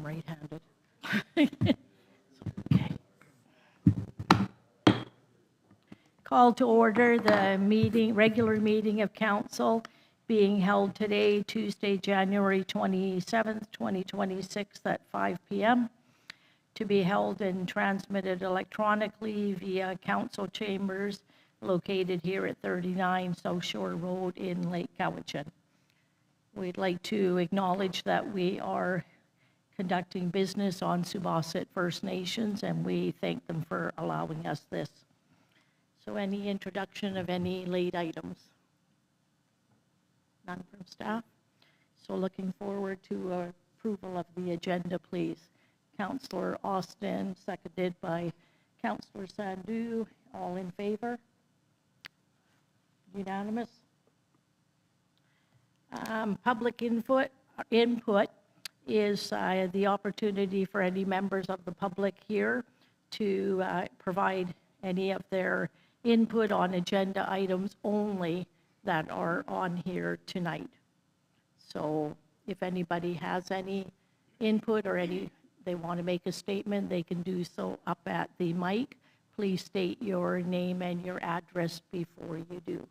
I'm right-handed. Okay. Call to order the regular meeting of council being held today, Tuesday, January 27th, 2026 at 5 p.m. to be held and transmitted electronically via council chambers located here at 39 South Shore Road in Lake Cowichan. We'd like to acknowledge that we are conducting business on Subasset First Nations, and we thank them for allowing us this. So any introduction of any late items? None from staff? So looking forward to approval of the agenda, please. Councillor Austin, seconded by Councillor Sandhu. All in favor? Unanimous. Public input is the opportunity for any members of the public here to provide any of their input on agenda items only that are on here tonight. So if anybody has any input or they want to make a statement, they can do so up at the mic. Please state your name and your address before you do.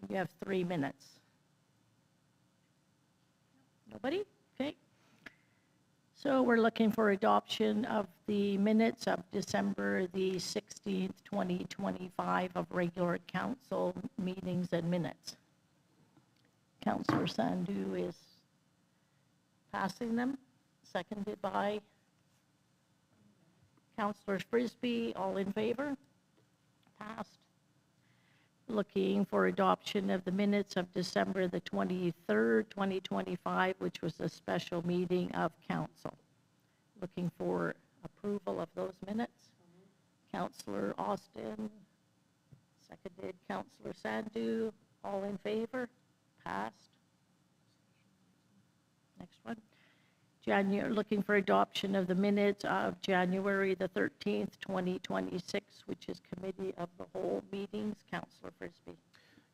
You have 3 minutes. Nobody? Okay. So we're looking for adoption of the minutes of December the 16th, 2025 of regular council meetings and minutes. Councillor Sandhu is passing them, seconded by Councillor Frisbee. All in favor? Passed. Looking for adoption of the minutes of December the 23rd, 2025, which was a special meeting of council. Looking for approval of those minutes. Councillor Austin, seconded Councillor Sandhu. All in favor? Passed. Next one. Looking for adoption of the minutes of January the 13th, 2026, which is Committee of the Whole meetings. Councillor Frisbee.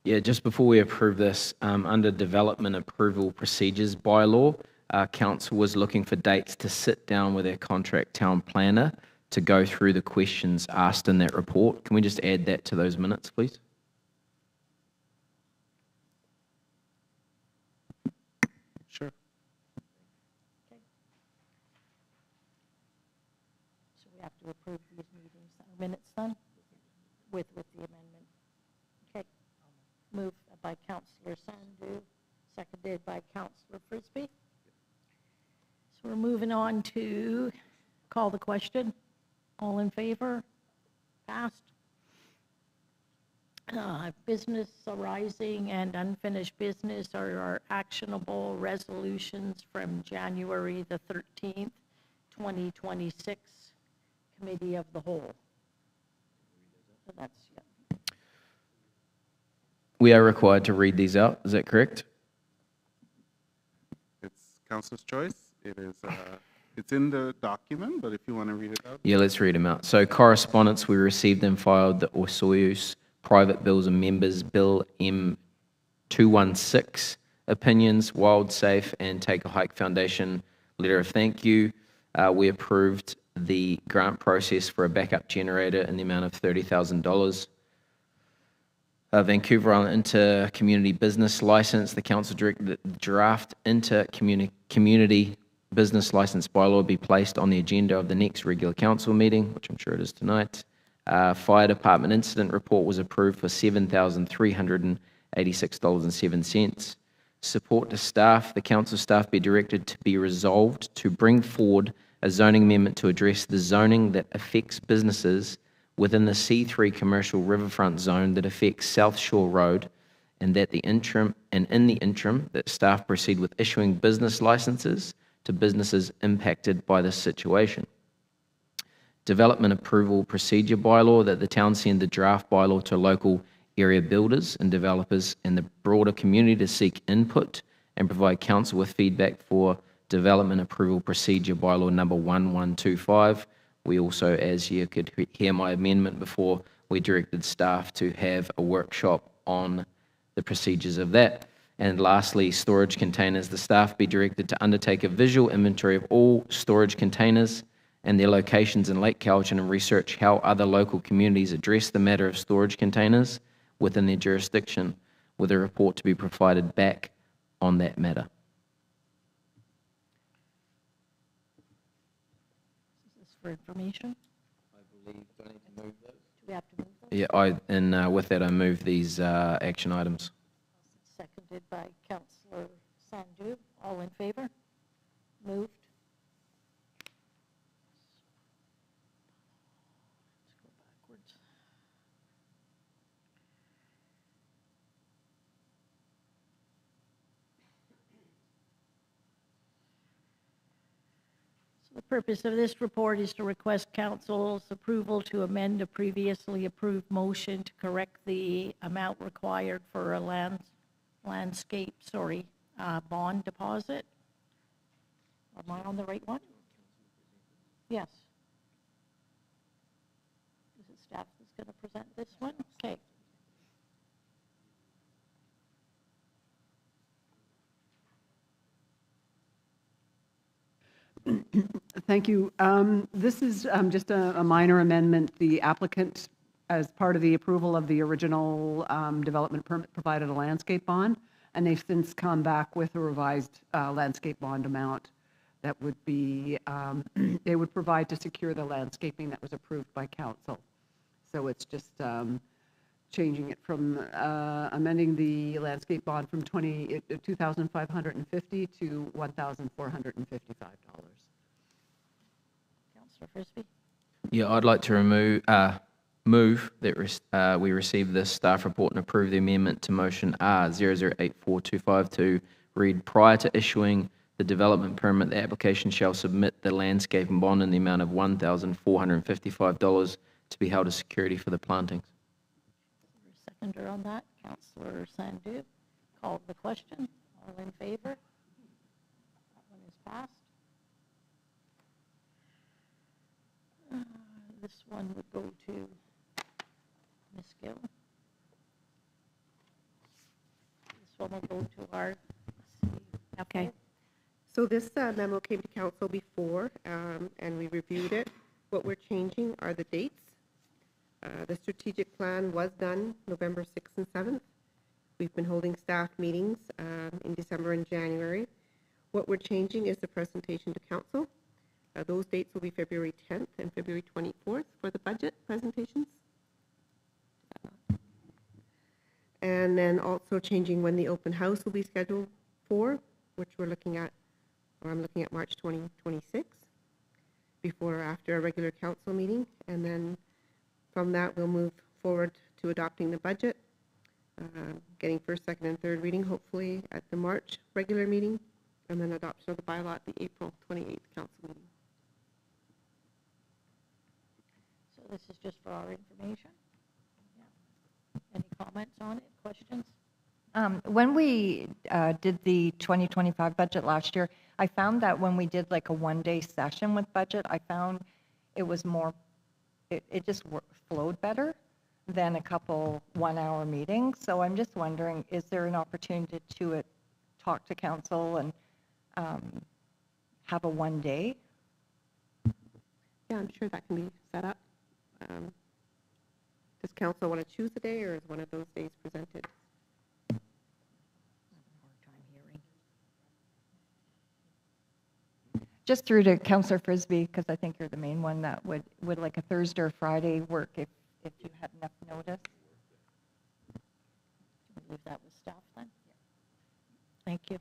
Yeah, just before we approve this, under Development Approval Procedures bylaw, Council was looking for dates to sit down with our contract town planner to go through the questions asked in that report. Can we just add that to those minutes, please? Sure. Have to approve these minutes then with the amendment. Okay. Moved by Councillor Sandhu, seconded by Councillor Frisbee. So we're moving on to call the question. All in favor? Passed. Business arising and unfinished business are our actionable resolutions from January the 13th, 2026. Committee of the Whole. So that's, yeah. We are required to read these out, is that correct? It's council's choice. It is, it's in the document, but if you want to read it out. Yeah, let's read them out. So correspondence, we received and filed the Osoyoos Private Bills and Members Bill M216, Opinions, Wild Safe and Take a Hike Foundation letter of thank you. We approved the grant process for a backup generator in the amount of $30,000. Vancouver Island Inter-Community Business License, the council directed that the draft Inter-Community Business License bylaw be placed on the agenda of the next regular council meeting, which I'm sure it is tonight. Fire department incident report was approved for $7,386.07. Support to staff, the council staff be directed to be resolved to bring forward a zoning amendment to address the zoning that affects businesses within the C3 commercial riverfront zone that affects South Shore Road, and that in the interim that staff proceed with issuing business licenses to businesses impacted by this situation. Development Approval Procedure bylaw, that the town send the draft bylaw to local area builders and developers and the broader community to seek input and provide council with feedback for Development Approval Procedure bylaw number 1125. We also, as you could hear my amendment before, we directed staff to have a workshop on the procedures of that. And lastly, storage containers. The staff be directed to undertake a visual inventory of all storage containers and their locations in Lake Cowichan and research how other local communities address the matter of storage containers within their jurisdiction, with a report to be provided back on that matter. Is this for information? I believe, do I need to move those? Do we have to move those? Yeah, and with that, I move these action items. Seconded by Councillor Sandu. All in favor? Moved. Let's go backwards. So the purpose of this report is to request council's approval to amend a previously approved motion to correct the amount required for a landscape bond deposit. Am I on the right one? Yes. Is it staff that's going to present this one? Okay. Thank you. This is just a minor amendment. The applicant, as part of the approval of the original development permit, provided a landscape bond, and they've since come back with a revised landscape bond amount that would be, they would provide to secure the landscaping that was approved by council. So it's just changing it from amending the landscape bond from $2,550 to $1,455. Councillor Frisbee? Yeah, I'd like to move that we receive this staff report and approve the amendment to motion R008425 to read, prior to issuing the development permit, the application shall submit the landscaping bond in the amount of $1,455 to be held as security for the plantings. Seconder on that, Councillor Sandu. Called the question. All in favor? That one is passed. This one would go to Ms. Gill. This one will go to our Okay. So this memo came to council before, and we reviewed it. What we're changing are the dates. The strategic plan was done November 6th and 7th. We've been holding staff meetings in December and January. What we're changing is the presentation to council. Those dates will be February 10th and February 24th for the budget presentations. And then also changing when the open house will be scheduled for, which we're looking at, or I'm looking at March 2026, before or after a regular council meeting. And then from that, we'll move forward to adopting the budget, getting first, second, and third reading, hopefully at the March regular meeting, and then adoption of the bylaw at the April 28th council meeting. So this is just for our information. Yeah. Any comments on it? Questions? When we did the 2025 budget last year, I found that when we did like a one-day session with budget, I found it was more, it just flowed better than a couple one-hour meetings. So I'm just wondering, is there an opportunity to talk to council and have a one day? Yeah, I'm sure that can be set up. Does council want to choose a day, or is one of those days presented? Just through to Councillor Frisbee, because I think you're the main one that would like a Thursday or Friday work if you had enough notice. Can we leave that with staff then? Yeah. Thank you.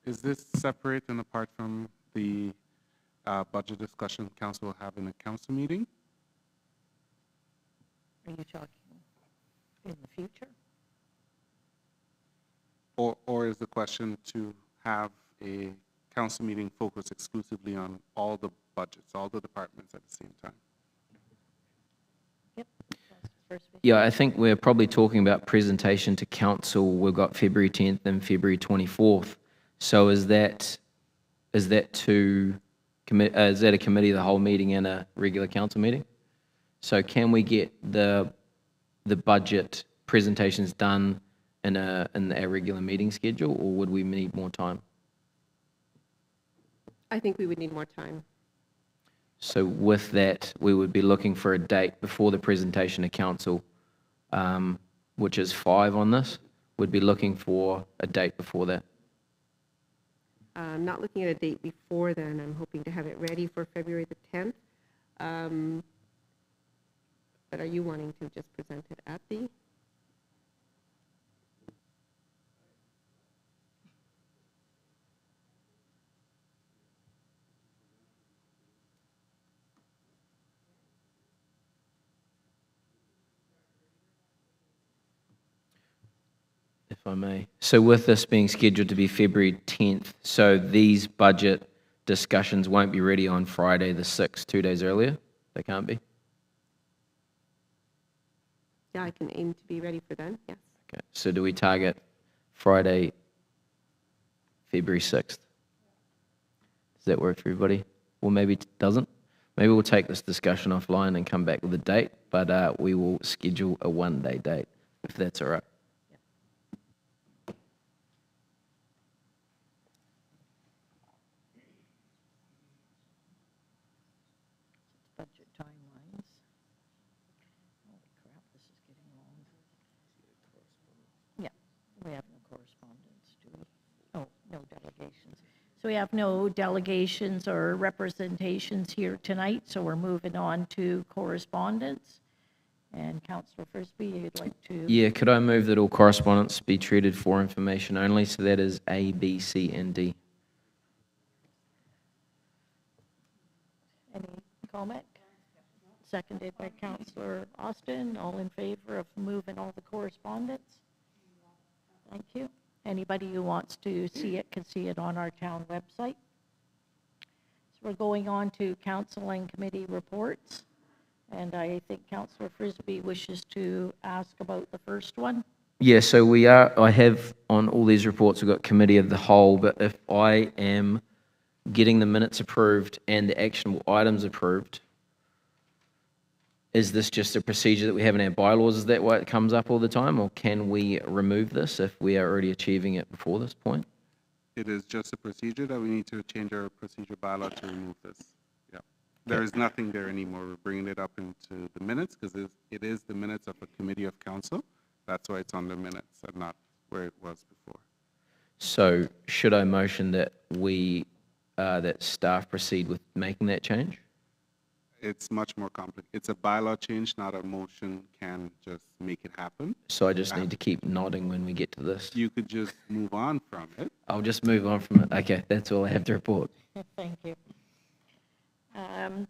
Is this separate and apart from the budget discussion council will have in a council meeting? Are you talking in the future? Or is the question to have a council meeting focus exclusively on all the budgets, all the departments at the same time? Yep. First week. Yeah, I think we're probably talking about presentation to council. We've got February 10th and February 24th. So is that to is that a committee of the whole meeting and a regular council meeting? So can we get the budget presentations done in our regular meeting schedule, or would we need more time? I think we would need more time. So with that, we would be looking for a date before the presentation to council, which is 5 on this. We'd be looking for a date before that. I'm not looking at a date before then. I'm hoping to have it ready for February the 10th. But are you wanting to just present it at the? If I may. So with this being scheduled to be February 10th, so these budget discussions won't be ready on Friday the 6th, 2 days earlier? They can't be? Yeah, I can aim to be ready for then, yes. Okay. So do we target Friday, February 6th? Does that work for everybody? Or maybe it doesn't? Maybe we'll take this discussion offline and come back with a date, but we will schedule a one-day date, if that's all right. Budget timelines. Holy crap, this is getting long. Yeah, we have no correspondence, do we? Oh, no delegations. So we have no delegations or representations here tonight, so we're moving on to correspondence. And Councillor Frisbee, you'd like to? Yeah, could I move that all correspondence be treated for information only? So that is A, B, C, and D. Any comment? Seconded by Councillor Austin. All in favor of moving all the correspondence? Thank you. Anybody who wants to see it can see it on our town website. So we're going on to council and committee reports. And I think Councillor Frisbee wishes to ask about the first one. Yeah, so I have on all these reports, we've got committee of the whole, but if I am getting the minutes approved and the actionable items approved, is this just a procedure that we have in our bylaws? Is that why it comes up all the time? Or can we remove this if we are already achieving it before this point? It is just a procedure that we need to change our procedure bylaw to remove this. Yeah. There is nothing there anymore. We're bringing it up into the minutes because it is the minutes of a committee of council. That's why it's on the minutes and not where it was before. So should I motion that that staff proceed with making that change? It's much more complicated. It's a bylaw change, not a motion can just make it happen. So I just need to keep nodding when we get to this. You could just move on from it. I'll just move on from it. Okay, that's all I have to report. Thank you.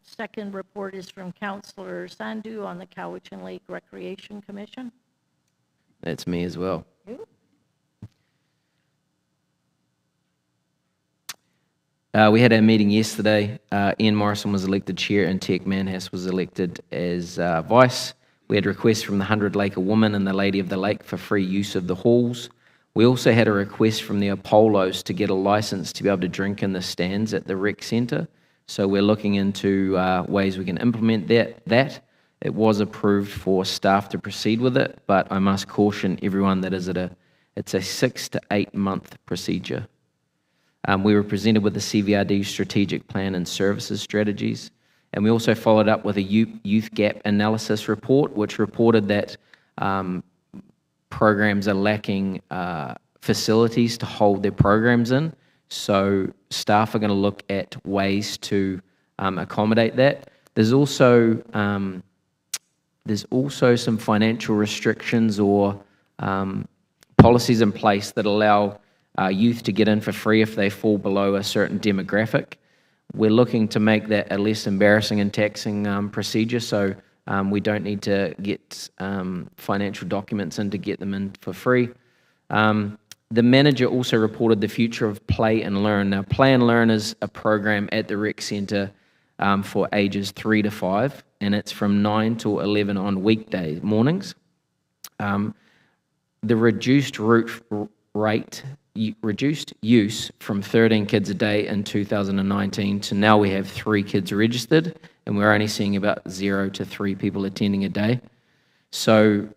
Second report is from Councillor Sandhu on the Cowichan Lake Recreation Commission. That's me as well. We had our meeting yesterday. Ian Morrison was elected chair and Tech Manhas was elected as vice. We had requests from the 100 Laker Woman and the Lady of the Lake for free use of the halls. We also had a request from the Apollos to get a license to be able to drink in the stands at the rec centre. So we're looking into ways we can implement that. It was approved for staff to proceed with it, but I must caution everyone that it's a 6 to 8 month procedure. We were presented with the CVRD strategic plan and services strategies, and we also followed up with a youth gap analysis report, which reported that programs are lacking facilities to hold their programs in. So staff are going to look at ways to accommodate that. There's also some financial restrictions or policies in place that allow youth to get in for free if they fall below a certain demographic. We're looking to make that a less embarrassing and taxing procedure, so we don't need to get financial documents in to get them in for free. The manager also reported the future of Play and Learn. Now, Play and Learn is a program at the rec centre for ages 3 to 5, and it's from 9 to 11 on weekday mornings. The reduced use from 13 kids a day in 2019 to now we have 3 kids registered, and we're only seeing about 0 to 3 people attending a day. So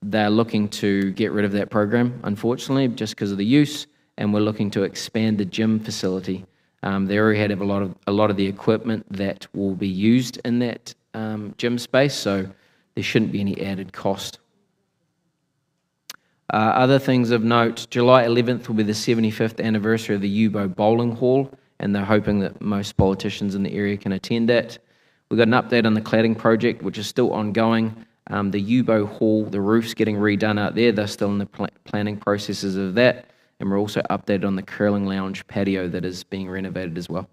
they're looking to get rid of that program, unfortunately, just because of the use, and we're looking to expand the gym facility. They already have a lot of the equipment that will be used in that gym space, so there shouldn't be any added cost. Other things of note, July 11th will be the 75th anniversary of the Ubo Bowling Hall, and they're hoping that most politicians in the area can attend that. We've got an update on the cladding project, which is still ongoing. The Ubo Hall, the roof's getting redone out there. They're still in the planning processes of that. And we're also updated on the curling lounge patio that is being renovated as well.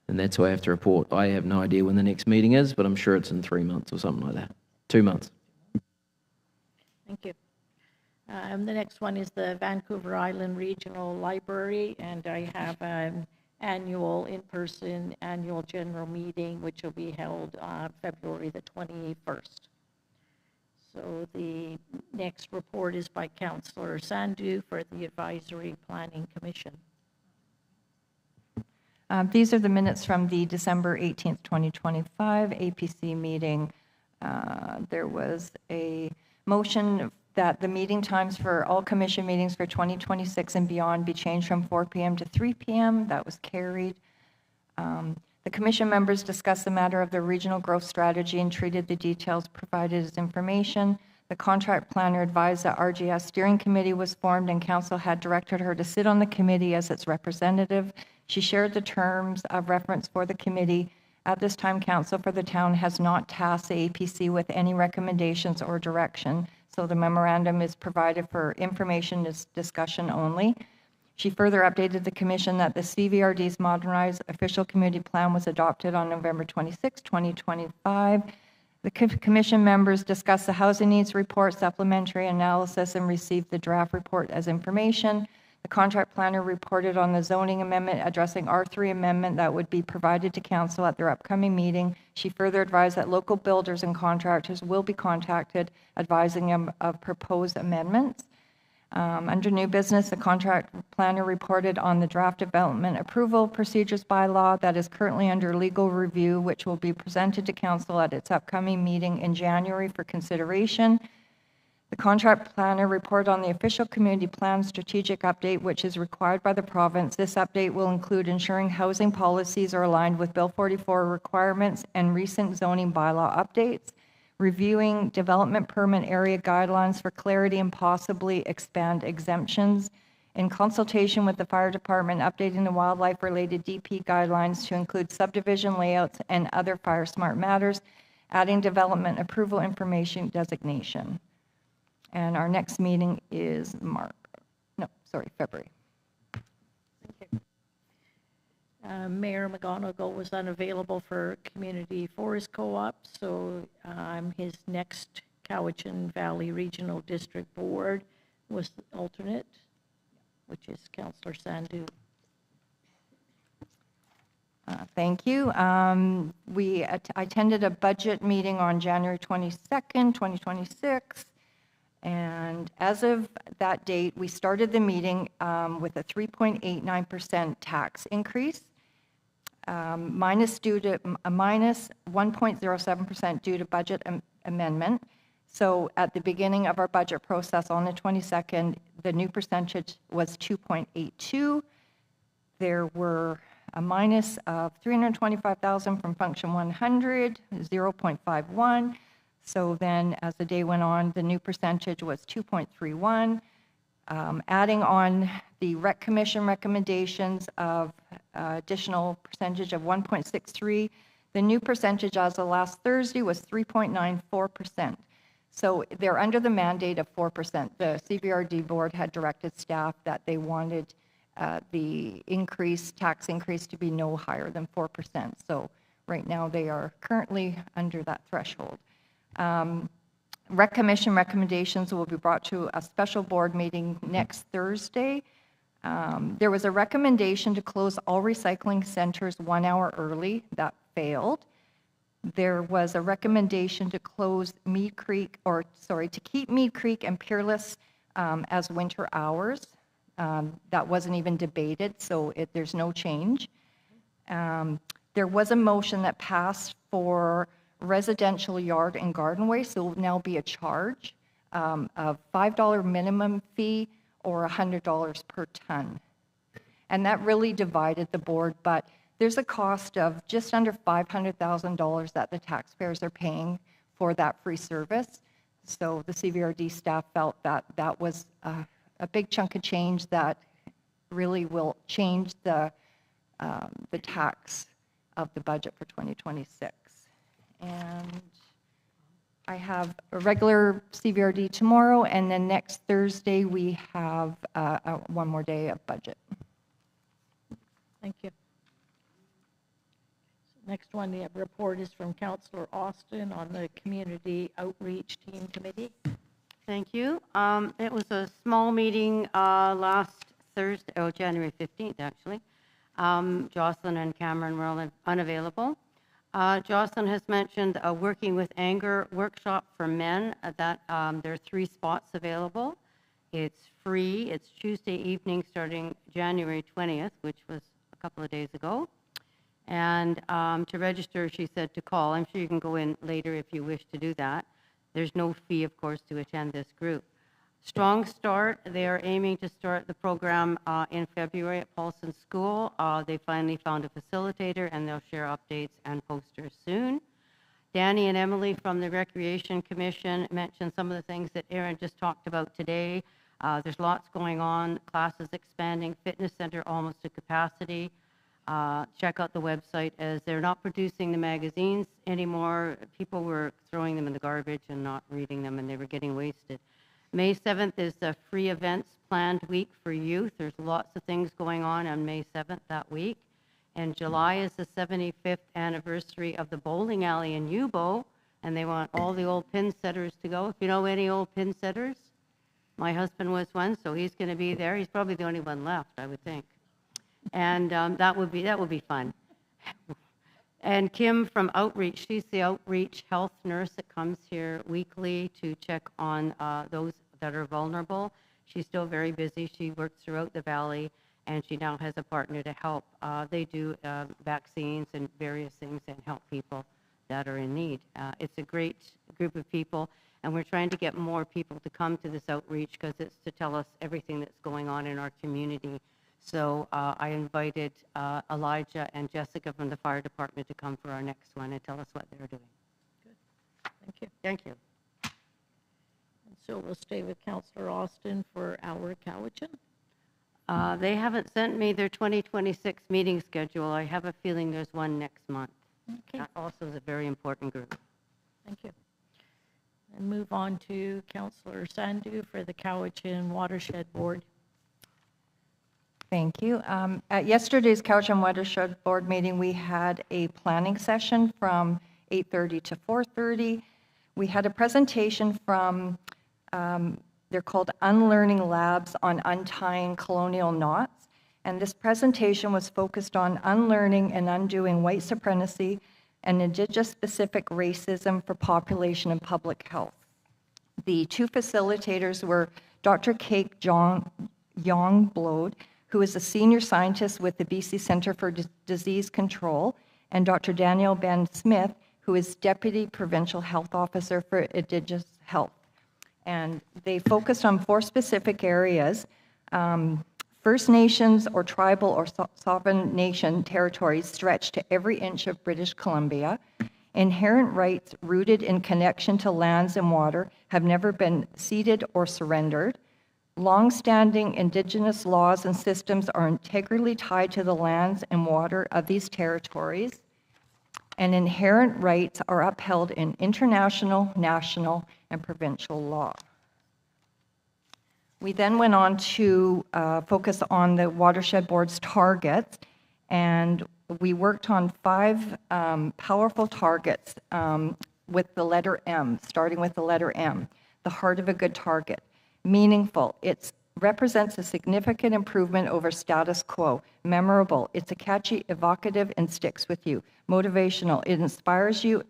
And that's all I have to report. I have no idea when the next meeting is, but I'm sure it's in 3 months or something like that. 2 months. Thank you. The next one is the Vancouver Island Regional Library, and I have an annual in-person annual general meeting, which will be held on February the 21st. So the next report is by Councillor Sandu for the Advisory Planning Commission. These are the minutes from the December 18th, 2025 APC meeting. There was a motion that the meeting times for all commission meetings for 2026 and beyond be changed from 4 p.m. to 3 p.m. That was carried. The commission members discussed the matter of the regional growth strategy and treated the details provided as information. The contract planner advised that RGS steering committee was formed and council had directed her to sit on the committee as its representative. She shared the terms of reference for the committee. At this time, council for the town has not tasked the APC with any recommendations or direction, so the memorandum is provided for information discussion only. She further updated the commission that the CVRD's modernized official community plan was adopted on November 26, 2025. The commission members discussed the housing needs report, supplementary analysis, and received the draft report as information. The contract planner reported on the zoning amendment addressing R3 amendment that would be provided to council at their upcoming meeting. She further advised that local builders and contractors will be contacted, advising them of proposed amendments. Under new business, the contract planner reported on the draft development approval procedures bylaw that is currently under legal review, which will be presented to council at its upcoming meeting in January for consideration. The contract planner reported on the official community plan strategic update, which is required by the province. This update will include ensuring housing policies are aligned with Bill 44 requirements and recent zoning bylaw updates, reviewing development permit area guidelines for clarity and possibly expand exemptions, in consultation with the fire department, updating the wildlife-related DP guidelines to include subdivision layouts and other fire smart matters, adding development approval information designation. And our next meeting is February. Mayor McGonigal was unavailable for Community Forest Co-op, so his next Cowichan Valley Regional District Board was the alternate, which is Councillor Sandu. Thank you. I attended a budget meeting on January 22nd, 2026. And as of that date, we started the meeting with a 3.89% tax increase, minus 1.07% due to budget amendment. So at the beginning of our budget process on the 22nd, the new percentage was 2.82. There were a minus of $325,000 from function 100, 0.51. So then as the day went on, the new percentage was 2.31. Adding on the Rec Commission recommendations of additional percentage of 1.63, the new percentage as of last Thursday was 3.94%. So they're under the mandate of 4%. The CVRD board had directed staff that they wanted the tax increase to be no higher than 4%. So right now they are currently under that threshold. Rec Commission recommendations will be brought to a special board meeting next Thursday. There was a recommendation to close all recycling centers 1 hour early. That failed. There was a recommendation to close to keep Mead Creek and Peerless as winter hours. That wasn't even debated, so there's no change. There was a motion that passed for residential yard and garden waste, so it will now be a charge. of $5 minimum fee or $100 per ton. And that really divided the board, but there's a cost of just under $500,000 that the taxpayers are paying for that free service. So the CVRD staff felt that that was a big chunk of change that really will change the tax of the budget for 2026. And I have a regular CVRD tomorrow, and then next Thursday we have one more day of budget. Thank you. Next one, the report is from Councillor Austin on the Community Outreach Team Committee. Thank you. It was a small meeting last Thursday, January 15th, actually. Jocelyn and Cameron were unavailable. Jocelyn has mentioned a Working with Anger workshop for men. There are 3 spots available. It's free. It's Tuesday evening starting January 20th, which was a couple of days ago. And to register, she said to call. I'm sure you can go in later if you wish to do that. There's no fee, of course, to attend this group. Strong Start, they are aiming to start the program in February at Paulson School. They finally found a facilitator, and they'll share updates and posters soon. Danny and Emily from the Recreation Commission mentioned some of the things that Aaron just talked about today. There's lots going on, classes expanding, fitness center almost to capacity. Check out the website, as they're not producing the magazines anymore. People were throwing them in the garbage and not reading them, and they were getting wasted. May 7th is the free events planned week for youth. There's lots of things going on May 7th that week. And July is the 75th anniversary of the bowling alley in Yubo, and they want all the old pin setters to go. If you know any old pin setters, my husband was one, so he's going to be there. He's probably the only one left, I would think. And that would be fun. And Kim from Outreach, she's the Outreach health nurse that comes here weekly to check on those that are vulnerable. She's still very busy. She works throughout the valley, and she now has a partner to help. They do vaccines and various things and help people that are in need. It's a great group of people, and we're trying to get more people to come to this outreach because it's to tell us everything that's going on in our community. So I invited Elijah and Jessica from the fire department to come for our next one and tell us what they're doing. Good. Thank you. Thank you. And so we'll stay with Councillor Austin for our Cowichan. They haven't sent me their 2026 meeting schedule. I have a feeling there's one next month. Okay. That also is a very important group. Thank you. And move on to Councillor Sandhu for the Cowichan Watershed Board. Thank you. At yesterday's Cowichan Watershed Board meeting, we had a planning session from 8:30 to 4:30. We had a presentation from, they're called Unlearning Labs on Untying Colonial Knots. And this presentation was focused on unlearning and undoing white supremacy and Indigenous-specific racism for population and public health. The 2 facilitators were Dr. Kate Youngblode, who is a senior scientist with the BC Centre for Disease Control, and Dr. Daniel Ben Smith, who is Deputy Provincial Health Officer for Indigenous Health. And they focused on 4 specific areas: First Nations or tribal or sovereign nation territories stretch to every inch of British Columbia. Inherent rights rooted in connection to lands and water have never been ceded or surrendered. Long-standing Indigenous laws and systems are integrally tied to the lands and water of these territories, and inherent rights are upheld in international, national, and provincial law. We then went on to focus on the Watershed Board's targets, and we worked on 5 powerful targets with the letter M, starting with the letter M, the heart of a good target. Meaningful, it represents a significant improvement over status quo. Memorable, it's a catchy, evocative, and sticks with you. Motivational, it inspires you.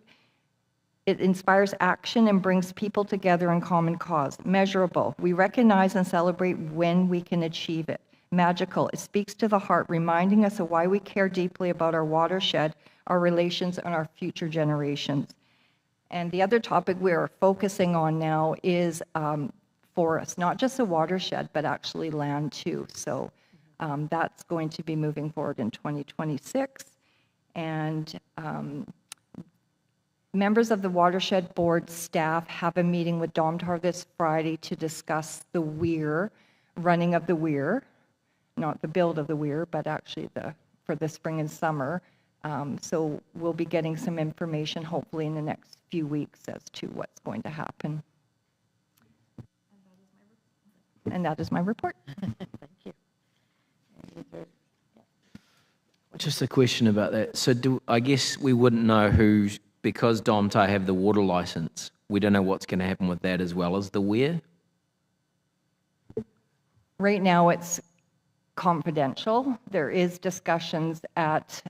It inspires action and brings people together in common cause. Measurable, we recognize and celebrate when we can achieve it. Magical, it speaks to the heart, reminding us of why we care deeply about our watershed, our relations, and our future generations. And the other topic we're focusing on now is forests, not just a watershed, but actually land too. So that's going to be moving forward in 2026. And members of the Watershed Board staff have a meeting with Domtar this Friday to discuss the weir, running of the weir, not the build of the weir, but actually for the spring and summer. So we'll be getting some information hopefully in the next few weeks as to what's going to happen. And that is my report. Thank you. Just a question about that. So I guess we wouldn't know who, because Domtar have the water license, we don't know what's going to happen with that as well as the weir? Right now, it's confidential. There is discussions at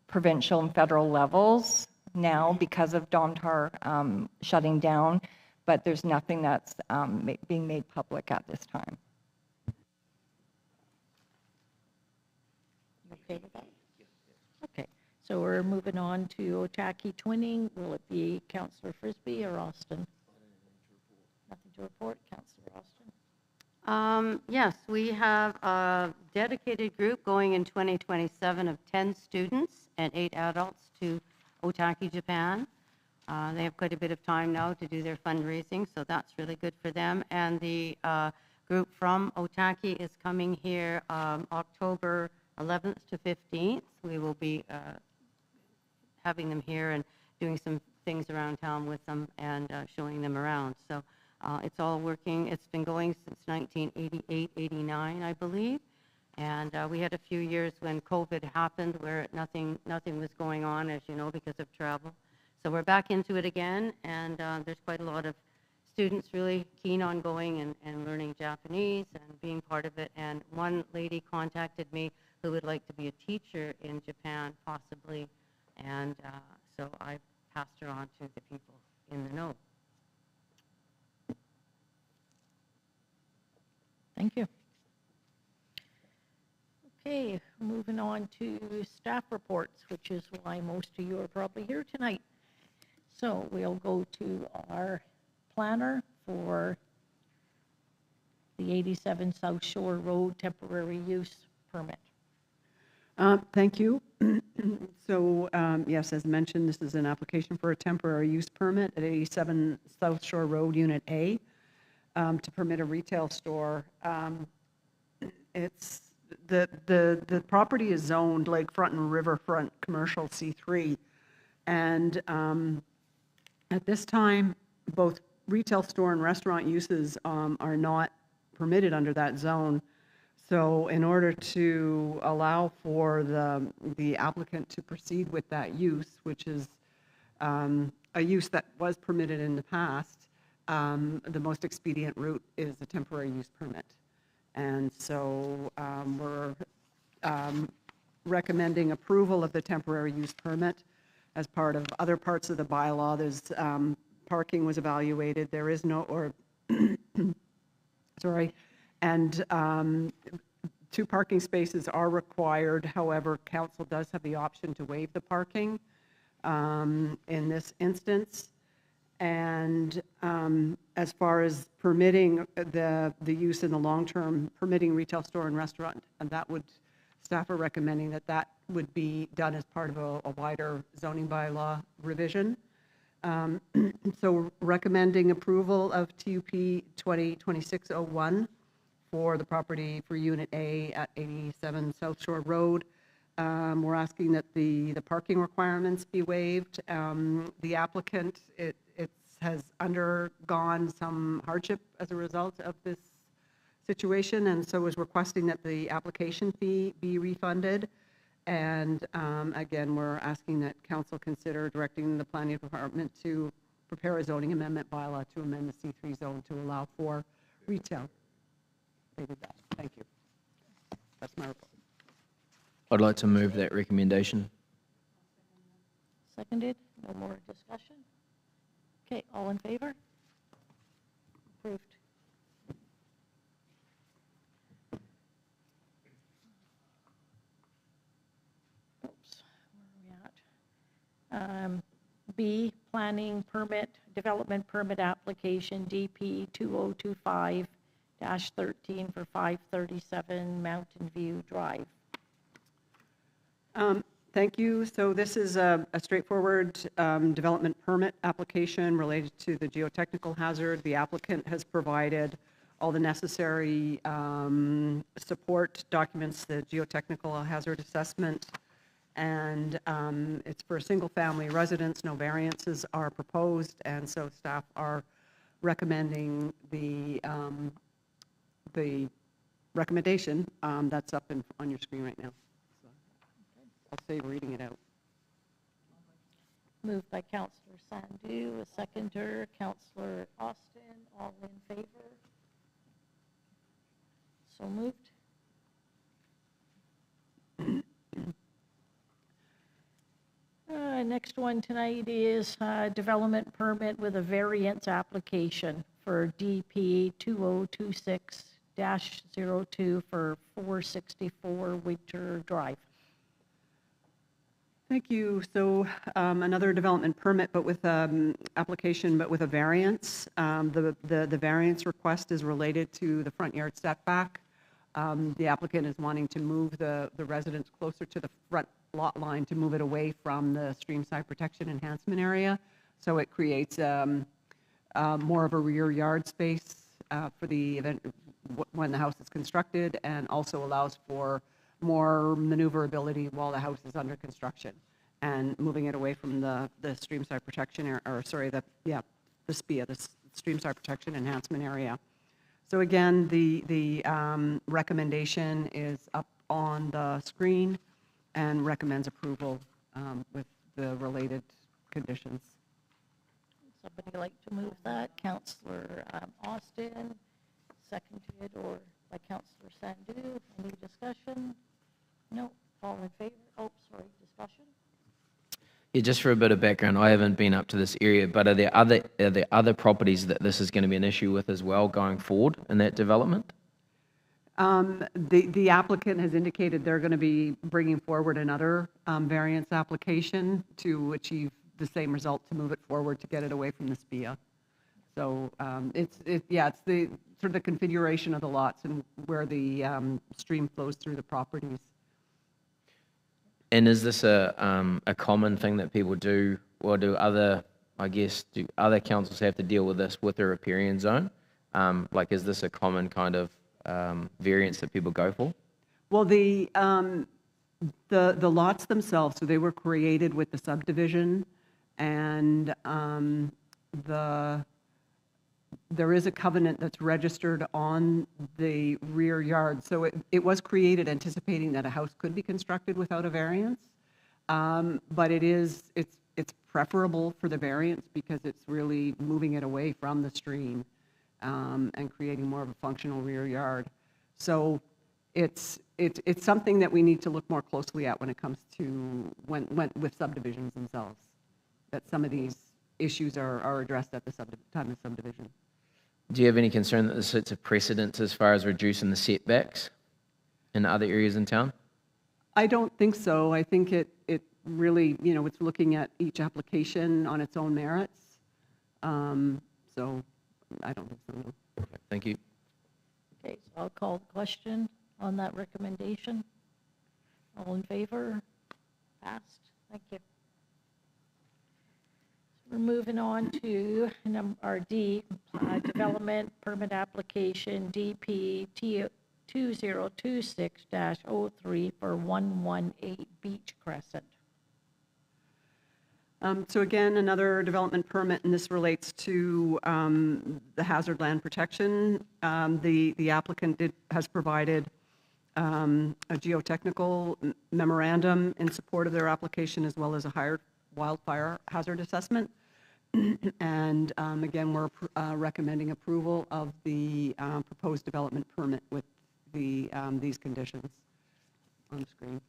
provincial and federal levels now because of Domtar shutting down, but there's nothing that's being made public at this time. Okay with that? Okay, so we're moving on to Otaki twinning. Will it be Councillor Frisbee or Austin? Nothing to report, Councillor Austin. Yes, we have a dedicated group going in 2027 of 10 students and 8 adults to Otaki, Japan. They have quite a bit of time now to do their fundraising, so that's really good for them. And the group from Otaki is coming here October 11th to 15th. We will be having them here and doing some things around town with them and showing them around. So it's all working. It's been going since 1988, 89, I believe. And we had a few years when COVID happened where nothing was going on, as you know, because of travel. So we're back into it again, and there's quite a lot of students really keen on going and learning Japanese and being part of it. And one lady contacted me who would like to be a teacher in Japan, possibly. And so I passed her on to the people in the know. Thank you. Okay, moving on to staff reports, which is why most of you are probably here tonight. So we'll go to our planner for the 87 South Shore Road temporary use permit. Thank you. So, yes, as mentioned, this is an application for a temporary use permit at 87 South Shore Road, Unit A, to permit a retail store. It's the property is zoned lakefront and riverfront commercial C3, and at this time, both retail store and restaurant uses are not permitted under that zone. So in order to allow for the applicant to proceed with that use, which is a use that was permitted in the past, the most expedient route is a temporary use permit. And so we're recommending approval of the temporary use permit. As part of other parts of the bylaw, there's parking was evaluated. There is no, or sorry, and 2 parking spaces are required. However, council does have the option to waive the parking in this instance. And as far as permitting the use in the long term, permitting retail store and restaurant, and that would, staff are recommending that would be done as part of a wider zoning bylaw revision. So recommending approval of TUP 2026-01 for the property for Unit A at 87 South Shore Road. We're asking that the parking requirements be waived. The applicant, it has undergone some hardship as a result of this situation, and so is requesting that the application fee be refunded. And again, we're asking that council consider directing the planning department to prepare a zoning amendment bylaw to amend the C3 zone to allow for retail. They did that. Thank you. That's my report. I'd like to move that recommendation. Seconded, no more discussion? Okay, all in favor? Approved. Oops, where are we at? B, planning permit, development permit application DP 2025-13 for 537 Mountain View Drive. Thank you. So this is a straightforward development permit application related to the geotechnical hazard. The applicant has provided all the necessary support documents, the geotechnical hazard assessment, and it's for a single-family residence. No variances are proposed, and so staff are recommending the recommendation that's up on your screen right now. I'll save reading it out. Moved by Councillor Sandu, a seconder, Councillor Austin, all in favor? So moved. Next one tonight is development permit with a variance application for DP 2026-02 for 464 Winter Drive. Thank you. So another development permit, but with application, but with a variance. The variance request is related to the front yard setback. The applicant is wanting to move the residence closer to the front lot line to move it away from the streamside protection enhancement area. So it creates more of a rear yard space for the event when the house is constructed, and also allows for more maneuverability while the house is under construction, and moving it away from the streamside protection the SPIA, the streamside protection enhancement area. So again, the recommendation is up on the screen and recommends approval with the related conditions. Somebody like to move that? Councillor Austin, seconded or by Councillor Sandu. Any discussion? No. All in favor? Oh, sorry, discussion? Yeah, just for a bit of background, I haven't been up to this area, but are there other properties that this is going to be an issue with as well going forward in that development? The applicant has indicated they're going to be bringing forward another variance application to achieve the same result, to move it forward to get it away from the SPIA. So it's the sort of the configuration of the lots and where the stream flows through the properties. And is this a common thing that people do, or do other councils have to deal with this with their riparian zone? Like, is this a common kind of variance that people go for? Well, the lots themselves, so they were created with the subdivision, and there is a covenant that's registered on the rear yard. So it was created anticipating that a house could be constructed without a variance, but it's preferable for the variance because it's really moving it away from the stream and creating more of a functional rear yard. So it's something that we need to look more closely at when it comes to with subdivisions themselves, that some of these issues are addressed at the time of subdivision. Do you have any concern that this sets a precedent as far as reducing the setbacks in other areas in town? I don't think so. I think it really, it's looking at each application on its own merits. So I don't think so. No. Okay, thank you. Okay, so I'll call the question on that recommendation. All in favor? Passed. Thank you. We're moving on to our D, development permit application DP 2026-03 for 118 Beach Crescent. So again, another development permit, and this relates to the hazard land protection. The applicant has provided a geotechnical memorandum in support of their application, as well as a wildfire hazard assessment. And again, we're recommending approval of the proposed development permit with these conditions on the screen.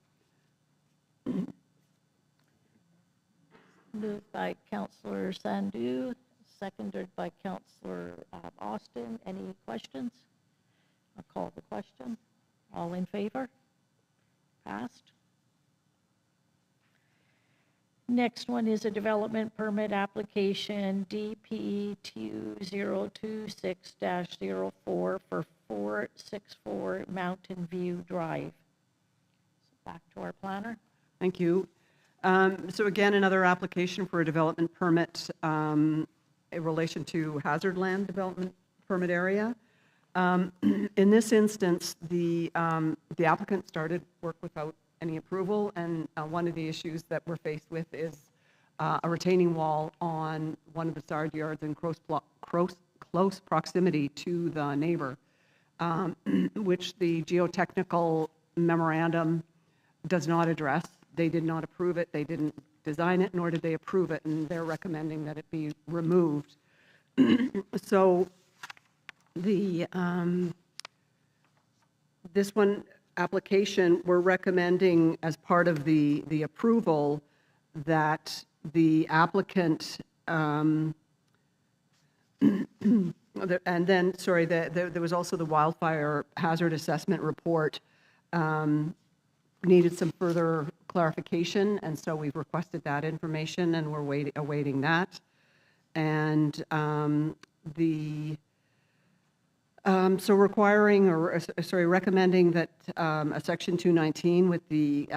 Moved by Councillor Sandu, seconded by Councillor Austin. Any questions? I'll call the question. All in favor? Passed. Next one is a development permit application, DP 2026-04 for 464 Mountain View Drive. Back to our planner. Thank you. So again, another application for a development permit in relation to hazard land development permit area. In this instance, the applicant started work without any approval, and one of the issues that we're faced with is a retaining wall on one of the side yards in close proximity to the neighbor, which the geotechnical memorandum does not address. They did not approve it, they didn't design it, nor did they approve it, and they're recommending that it be removed. So the this one application, we're recommending as part of the approval that the applicant and then, sorry, there was also the wildfire hazard assessment report needed some further clarification, and so we've requested that information, and we're awaiting that. And so requiring, or sorry, recommending that a section 219 with the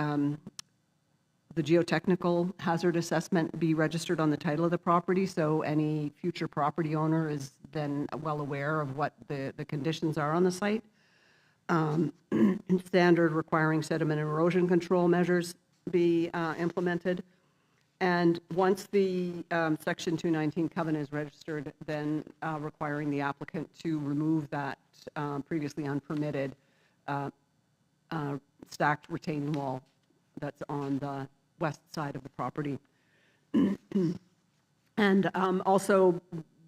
geotechnical hazard assessment be registered on the title of the property, so any future property owner is then well aware of what the conditions are on the site. Standard requiring sediment and erosion control measures be implemented. And once the Section 219 covenant is registered, then requiring the applicant to remove that previously unpermitted stacked retaining wall that's on the west side of the property. And also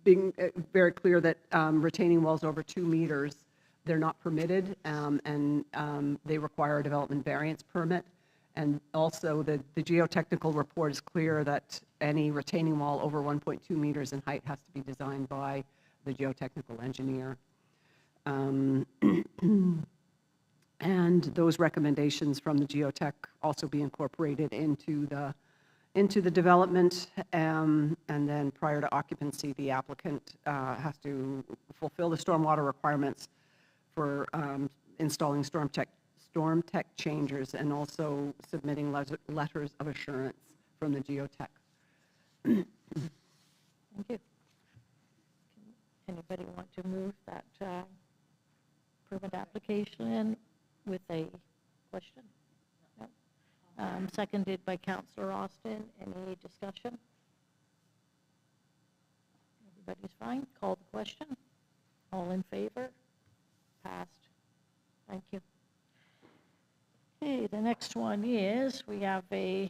being very clear that retaining walls over 2 meters, they're not permitted, and they require a development variance permit. And also the geotechnical report is clear that any retaining wall over 1.2 meters in height has to be designed by the geotechnical engineer. And those recommendations from the geotech also be incorporated into the development, and then prior to occupancy, the applicant has to fulfill the stormwater requirements for installing storm tech changers, and also submitting letters of assurance from the geotech. Thank you. Anybody want to move that permit application with a question? No? Seconded by Councillor Austin. Any discussion? Everybody's fine? Call the question. All in favor? Passed. Thank you. Okay, the next one is, we have a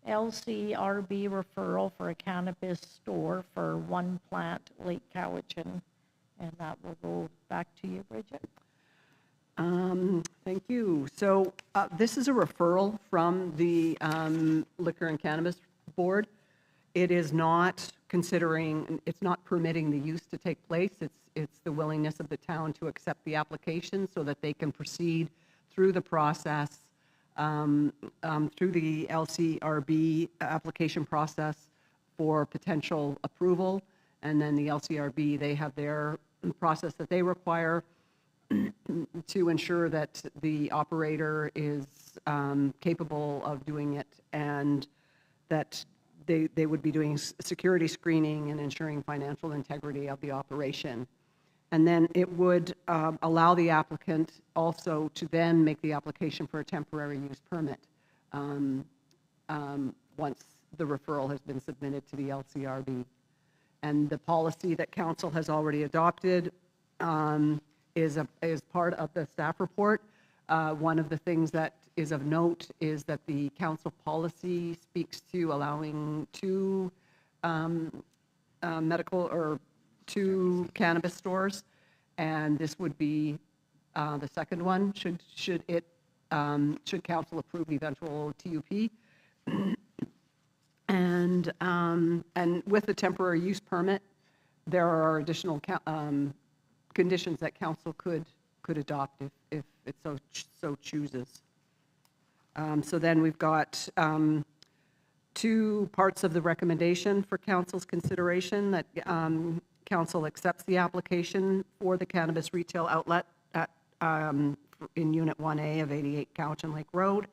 LCRB referral for a cannabis store for One Plant, Lake Cowichan, and that will go back to you, Bridget. Thank you. So this is a referral from the Liquor and Cannabis Board. It is not considering, it's not permitting the use to take place. It's the willingness of the town to accept the application so that they can proceed through the process, through the LCRB application process for potential approval. And then the LCRB, they have their process that they require to ensure that the operator is capable of doing it, and that they would be doing security screening and ensuring financial integrity of the operation. And then it would allow the applicant also to then make the application for a temporary use permit once the referral has been submitted to the LCRB. And the policy that council has already adopted is part of the staff report. One of the things that is of note is that the council policy speaks to allowing two medical or 2 cannabis stores, and this would be the second one, should council approve the eventual TUP. And with the temporary use permit, there are additional conditions that council could adopt if it so chooses. So then we've got two parts of the recommendation for council's consideration, that council accepts the application for the cannabis retail outlet at, in Unit 1A of 88 Cowichan Lake Road,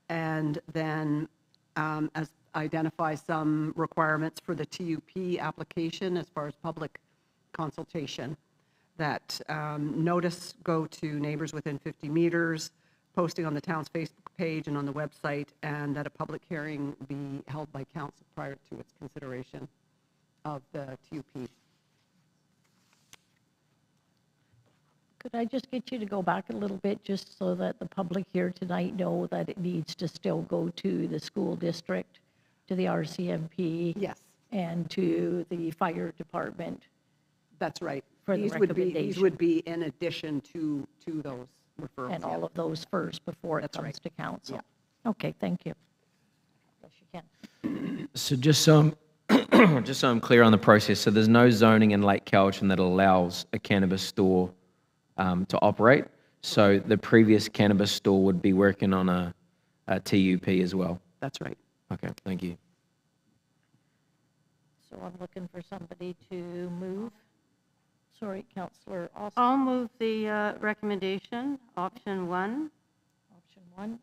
and then as identify some requirements for the TUP application as far as public consultation, that notice go to neighbors within 50 meters, posting on the town's Facebook page and on the website, and that a public hearing be held by council prior to its consideration of the TUP. Could I just get you to go back a little bit, just so that the public here tonight know that it needs to still go to the school district, to the RCMP? Yes, And to the fire department? that's right. For the These recommendation. would be in addition to those referrals. And yeah. all of those first before it That's comes right. to council? Okay, thank you. Yes, you can. So just so I'm, just so I'm clear on the process, so there's no zoning in Lake Cowichan that allows a cannabis store to operate. So the previous cannabis store would be working on a TUP as well. That's right. Okay, thank you. So I'm looking for somebody to move. Sorry, Councillor Austin, I'll move the recommendation, option 1. option 1. And I'm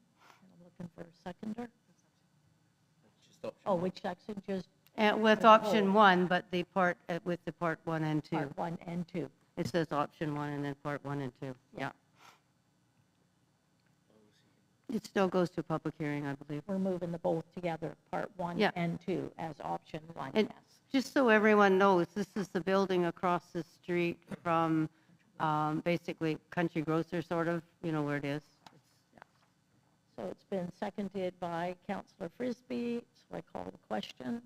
looking for a seconder. Oh, which section? Just With option 1, but the part, with the part 1 and 2. part 1 and 2. It says option 1 and then part 1 and 2. Yeah. It still goes to public hearing, I believe. We're moving the both together, part 1 Yeah. and 2, as option 1, And yes. just so everyone knows, this is the building across the street from basically Country Grocer, sort of, you know where it is. So it's been seconded by Councillor Frisbee, so I call the question.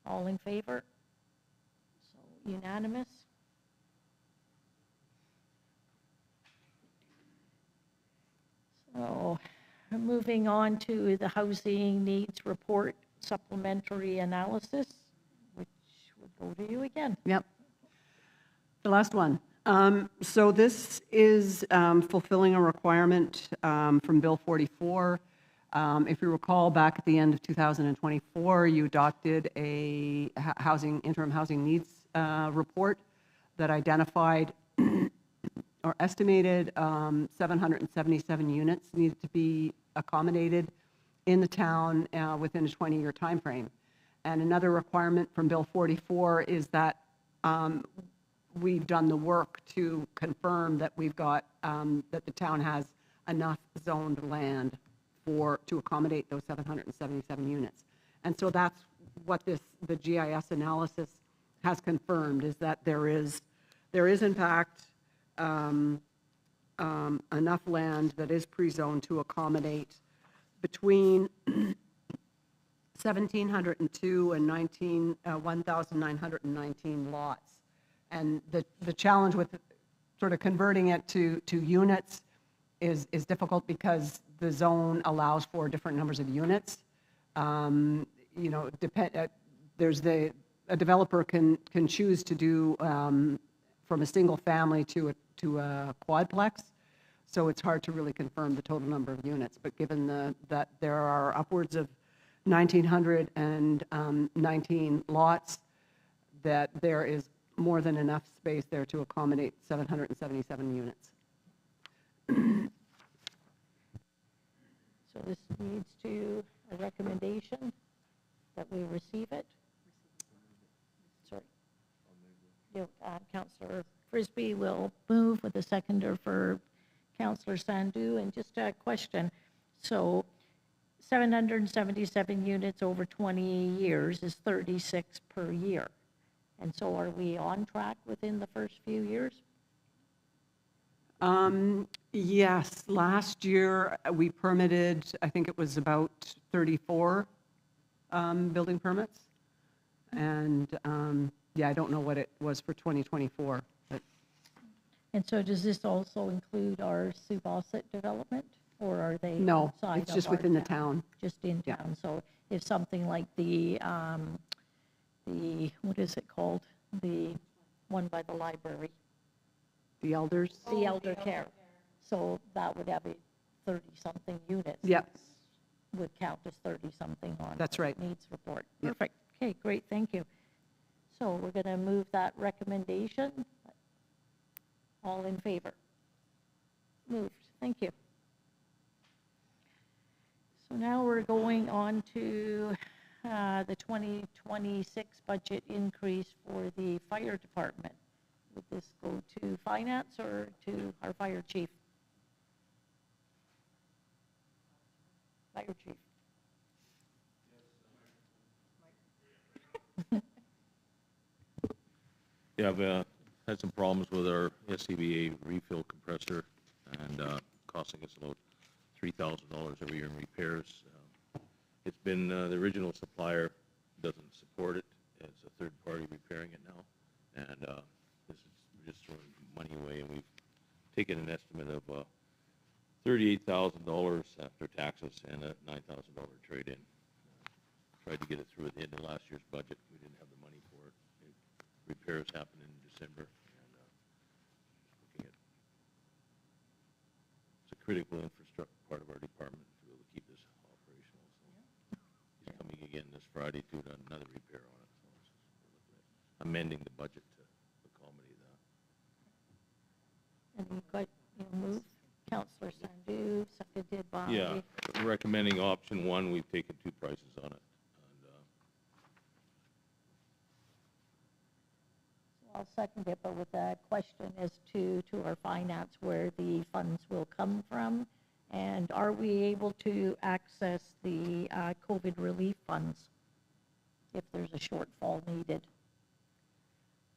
All in favor? So unanimous. So moving on to the housing needs report supplementary analysis, which would go to you again. Yep. The last one. So this is fulfilling a requirement from Bill 44. If you recall, back at the end of 2024, you adopted a interim housing needs report that identified or estimated 777 units needed to be accommodated in the town within a 20-year timeframe. And another requirement from Bill 44 is that we've done the work to confirm that we've got, that the town has enough zoned land to accommodate those 777 units. And so that's what the GIS analysis has confirmed, is that there is in fact enough land that is pre-zoned to accommodate between 1,702 and 1,919 lots. And the challenge with sort of converting it to units is difficult because the zone allows for different numbers of units. You know, there's a developer can choose to do from a single family to a quadplex. So it's hard to really confirm the total number of units. But given that there are upwards of 1,919 lots, that there is more than enough space there to accommodate 777 units. So this needs to a recommendation that we receive it. Sorry. Councillor Frisbee will move with a seconder for Councillor Sandu. And just a question. So 777 units over 20 years is 36 per year. And so are we on track within the first few years? Yes, last year we permitted, I think it was about 34 building permits. And yeah, I don't know what it was for 2024. But And so does this also include our Subosset development, or are they no, outside it's of just our within the town? town. Just in Yeah. town. So if something like the, what is it called? The one by the library, The elders. the elder care. So that would have a 30-something units. Yep. would count as 30-something on. That's right. Needs report. Yep. Perfect. Okay, great, thank you. So we're going to move that recommendation. All in favor? Moved, thank you. So now we're going on to the 2026 budget increase for the fire department. Would this go to finance or to our fire chief? Fire chief. Yeah, I've had some problems with our SCBA refill compressor and costing us about $3,000 every year in repairs. It's been, the original supplier doesn't support it. It's a third party repairing it now. And this is just throwing money away, and we've taken an estimate of $38,000 after taxes and a $9,000 trade-in. Tried to get it through at the end of last year's budget. We didn't have the money for it. Repairs happened in December, and looking at it's a critical infrastructure part of our department to be able to keep this operational. So he's coming again this Friday to do another repair on it. So it's just, we're looking at amending the budget to accommodate that. Move, Councillor Sandu, seconded by. Yeah, recommending option one. We've taken two prices on it. I'll second it, but with a question as to our finance, where the funds will come from, and are we able to access the COVID relief funds if there's a shortfall needed?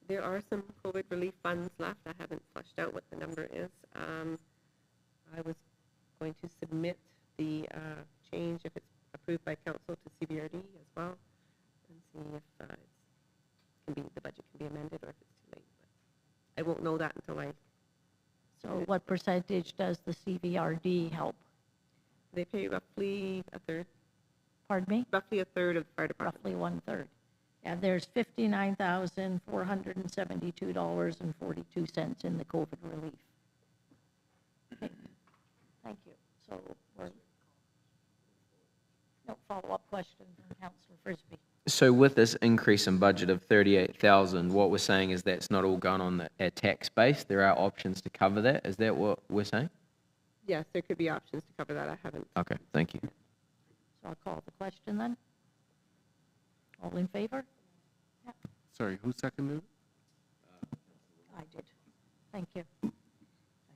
There are some COVID relief funds left. I haven't fleshed out what the number is. I was going to submit the change, if it's approved by council, to CBRD as well, and see if the budget can be amended or if it's too late. But I won't know that until I. So what percentage does the CVRD help? They pay roughly a third. Pardon me? Roughly a third of the fire department. Roughly 1/3. And there's $59,472.42 in the COVID relief. Okay. Thank you. So no follow-up question from Councillor Frisbee. So with this increase in budget of 38,000, what we're saying is that's not all gone on a tax base. There are options to cover that. Is that what we're saying? Yes, there could be options to cover that. I haven't. Okay, thank you. So I'll call the question then. All in favor? Yeah, Sorry, who seconded it? I did. Thank you. I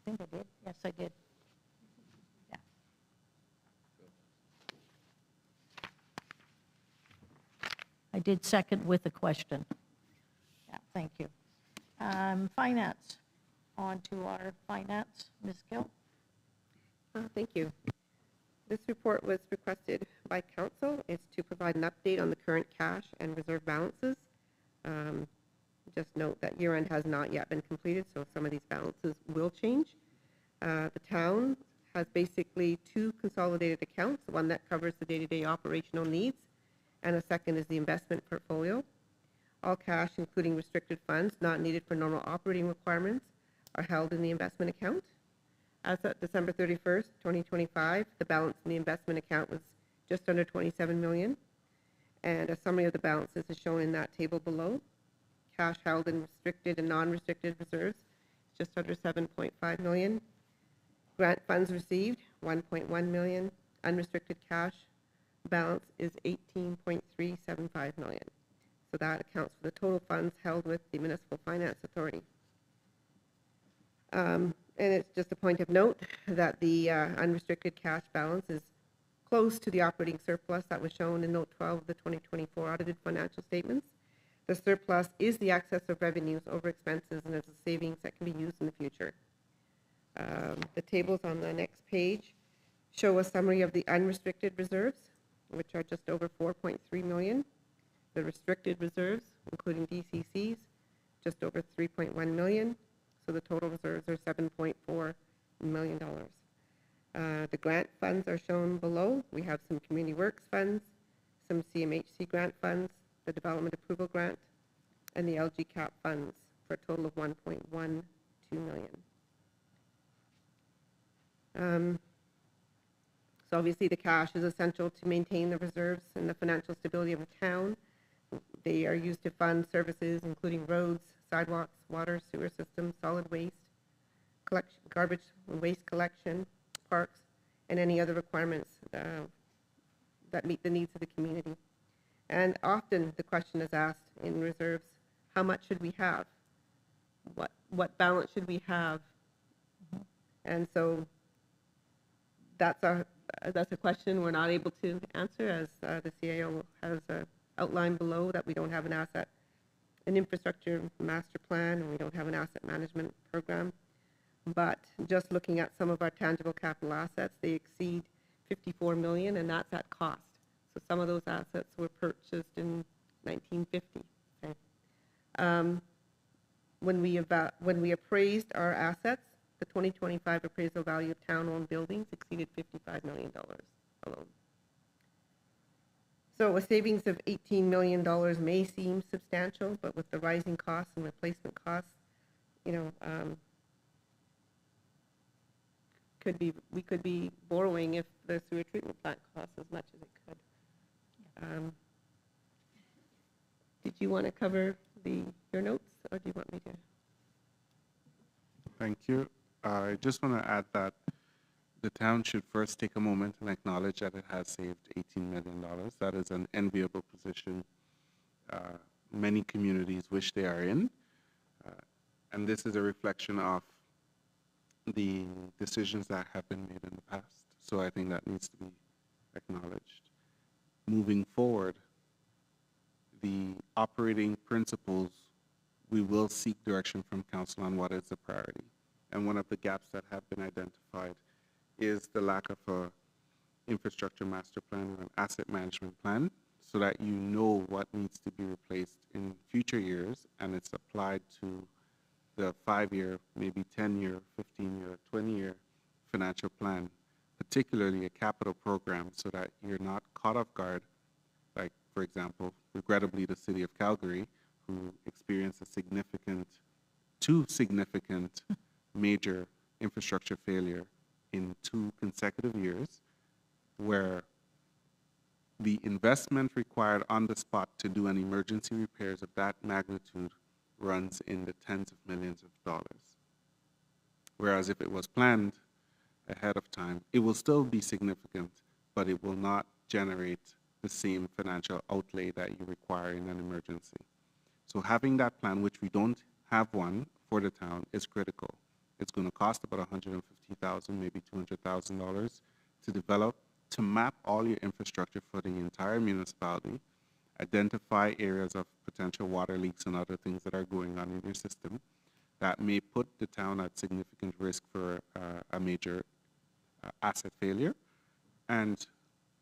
think I did. Yes, I did. Yeah. I did second with a question. Yeah, thank you. Finance. On to our finance. Ms. Gill? Thank you. This report was requested by council. It's to provide an update on the current cash and reserve balances. Just note that year-end has not yet been completed, so some of these balances will change. The town has basically two consolidated accounts, one that covers the day-to-day operational needs, and a second is the investment portfolio. All cash, including restricted funds not needed for normal operating requirements, are held in the investment account. As of December 31st, 2025, the balance in the investment account was just under 27 million, and a summary of the balances is shown in that table below. Cash held in restricted and non-restricted reserves is just under 7.5 million. Grant funds received, 1.1 million. Unrestricted cash balance is 18.375 million. So that accounts for the total funds held with the Municipal Finance Authority. And it's just a point of note that the unrestricted cash balance is close to the operating surplus that was shown in Note 12 of the 2024 audited financial statements. The surplus is the excess of revenues over expenses, and it's a savings that can be used in the future. The tables on the next page show a summary of the unrestricted reserves, which are just over 4.3 million. The restricted reserves, including DCCs, just over 3.1 million. So the total reserves are $7.4 million. The grant funds are shown below. We have some community works funds, some CMHC grant funds, the development approval grant, and the LGCAP funds for a total of 1.12 million. So obviously, the cash is essential to maintain the reserves and the financial stability of the town. They are used to fund services including roads, sidewalks, water, sewer systems, solid waste, collection, garbage and waste collection, parks, and any other requirements that meet the needs of the community. And often the question is asked in reserves, how much should we have? What balance should we have? And so that's a question we're not able to answer, as the CAO has outlined below, that we don't have an infrastructure master plan, and we don't have an asset management program. But just looking at some of our tangible capital assets, they exceed 54 million, and that's at cost. So some of those assets were purchased in 1950. Okay. When we appraised our assets, the 2025 appraisal value of town-owned buildings exceeded $55 million alone. So a savings of $18 million may seem substantial, but with the rising costs and replacement costs, you know, we could be borrowing if the sewer treatment plant costs as much as it could. Did you want to cover your notes, or do you want me to? Thank you. I just want to add that the town should first take a moment and acknowledge that it has saved $18 million. That is an enviable position many communities wish they are in. And this is a reflection of the decisions that have been made in the past. So I think that needs to be acknowledged. Moving forward, the operating principles, we will seek direction from council on what is the priority. And one of the gaps that have been identified is the lack of a infrastructure master plan or an asset management plan, so that you know what needs to be replaced in future years, and it's applied to the 5-year, maybe 10-year, 15-year, 20-year financial plan, particularly a capital program, so that you're not caught off guard, like, for example, regrettably, the city of Calgary, who experienced two significant major infrastructure failure in 2 consecutive years, where the investment required on the spot to do an emergency repairs of that magnitude runs in the tens of millions of dollars. Whereas if it was planned ahead of time, it will still be significant, but it will not generate the same financial outlay that you require in an emergency. So having that plan, which we don't have one for the town, is critical. It's going to cost about $150,000, maybe $200,000 to develop, to map all your infrastructure for the entire municipality, identify areas of potential water leaks and other things that are going on in your system that may put the town at significant risk for a major asset failure, and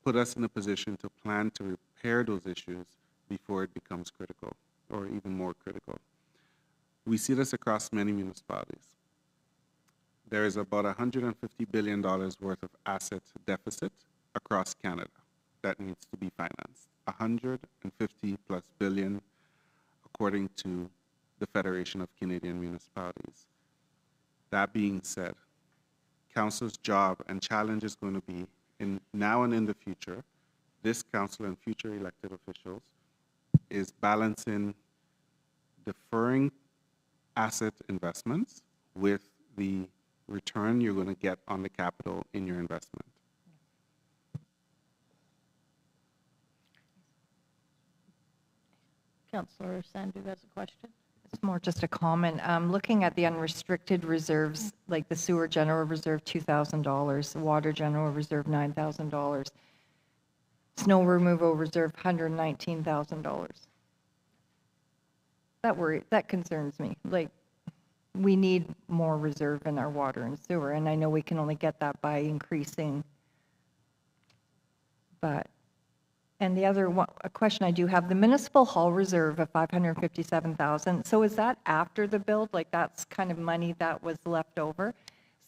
put us in a position to plan to repair those issues before it becomes critical, or even more critical. We see this across many municipalities. There is about $150 billion worth of asset deficit across Canada that needs to be financed. 150 plus billion, according to the Federation of Canadian Municipalities. That being said, council's job and challenge is going to be, in now and in the future, this council and future elected officials, is balancing deferring asset investments with the return you're going to get on the capital in your investment. Councillor Sandu has a question. It's more just a comment. Looking at the unrestricted reserves, like the sewer general reserve, $2,000, the water general reserve, $9,000, snow removal reserve, $119,000. That concerns me. Like, we need more reserve in our water and sewer, and I know we can only get that by increasing. But, and the other one, a question I do have, the municipal hall reserve of $557,000. So is that after the build? Like, that's kind of money that was left over.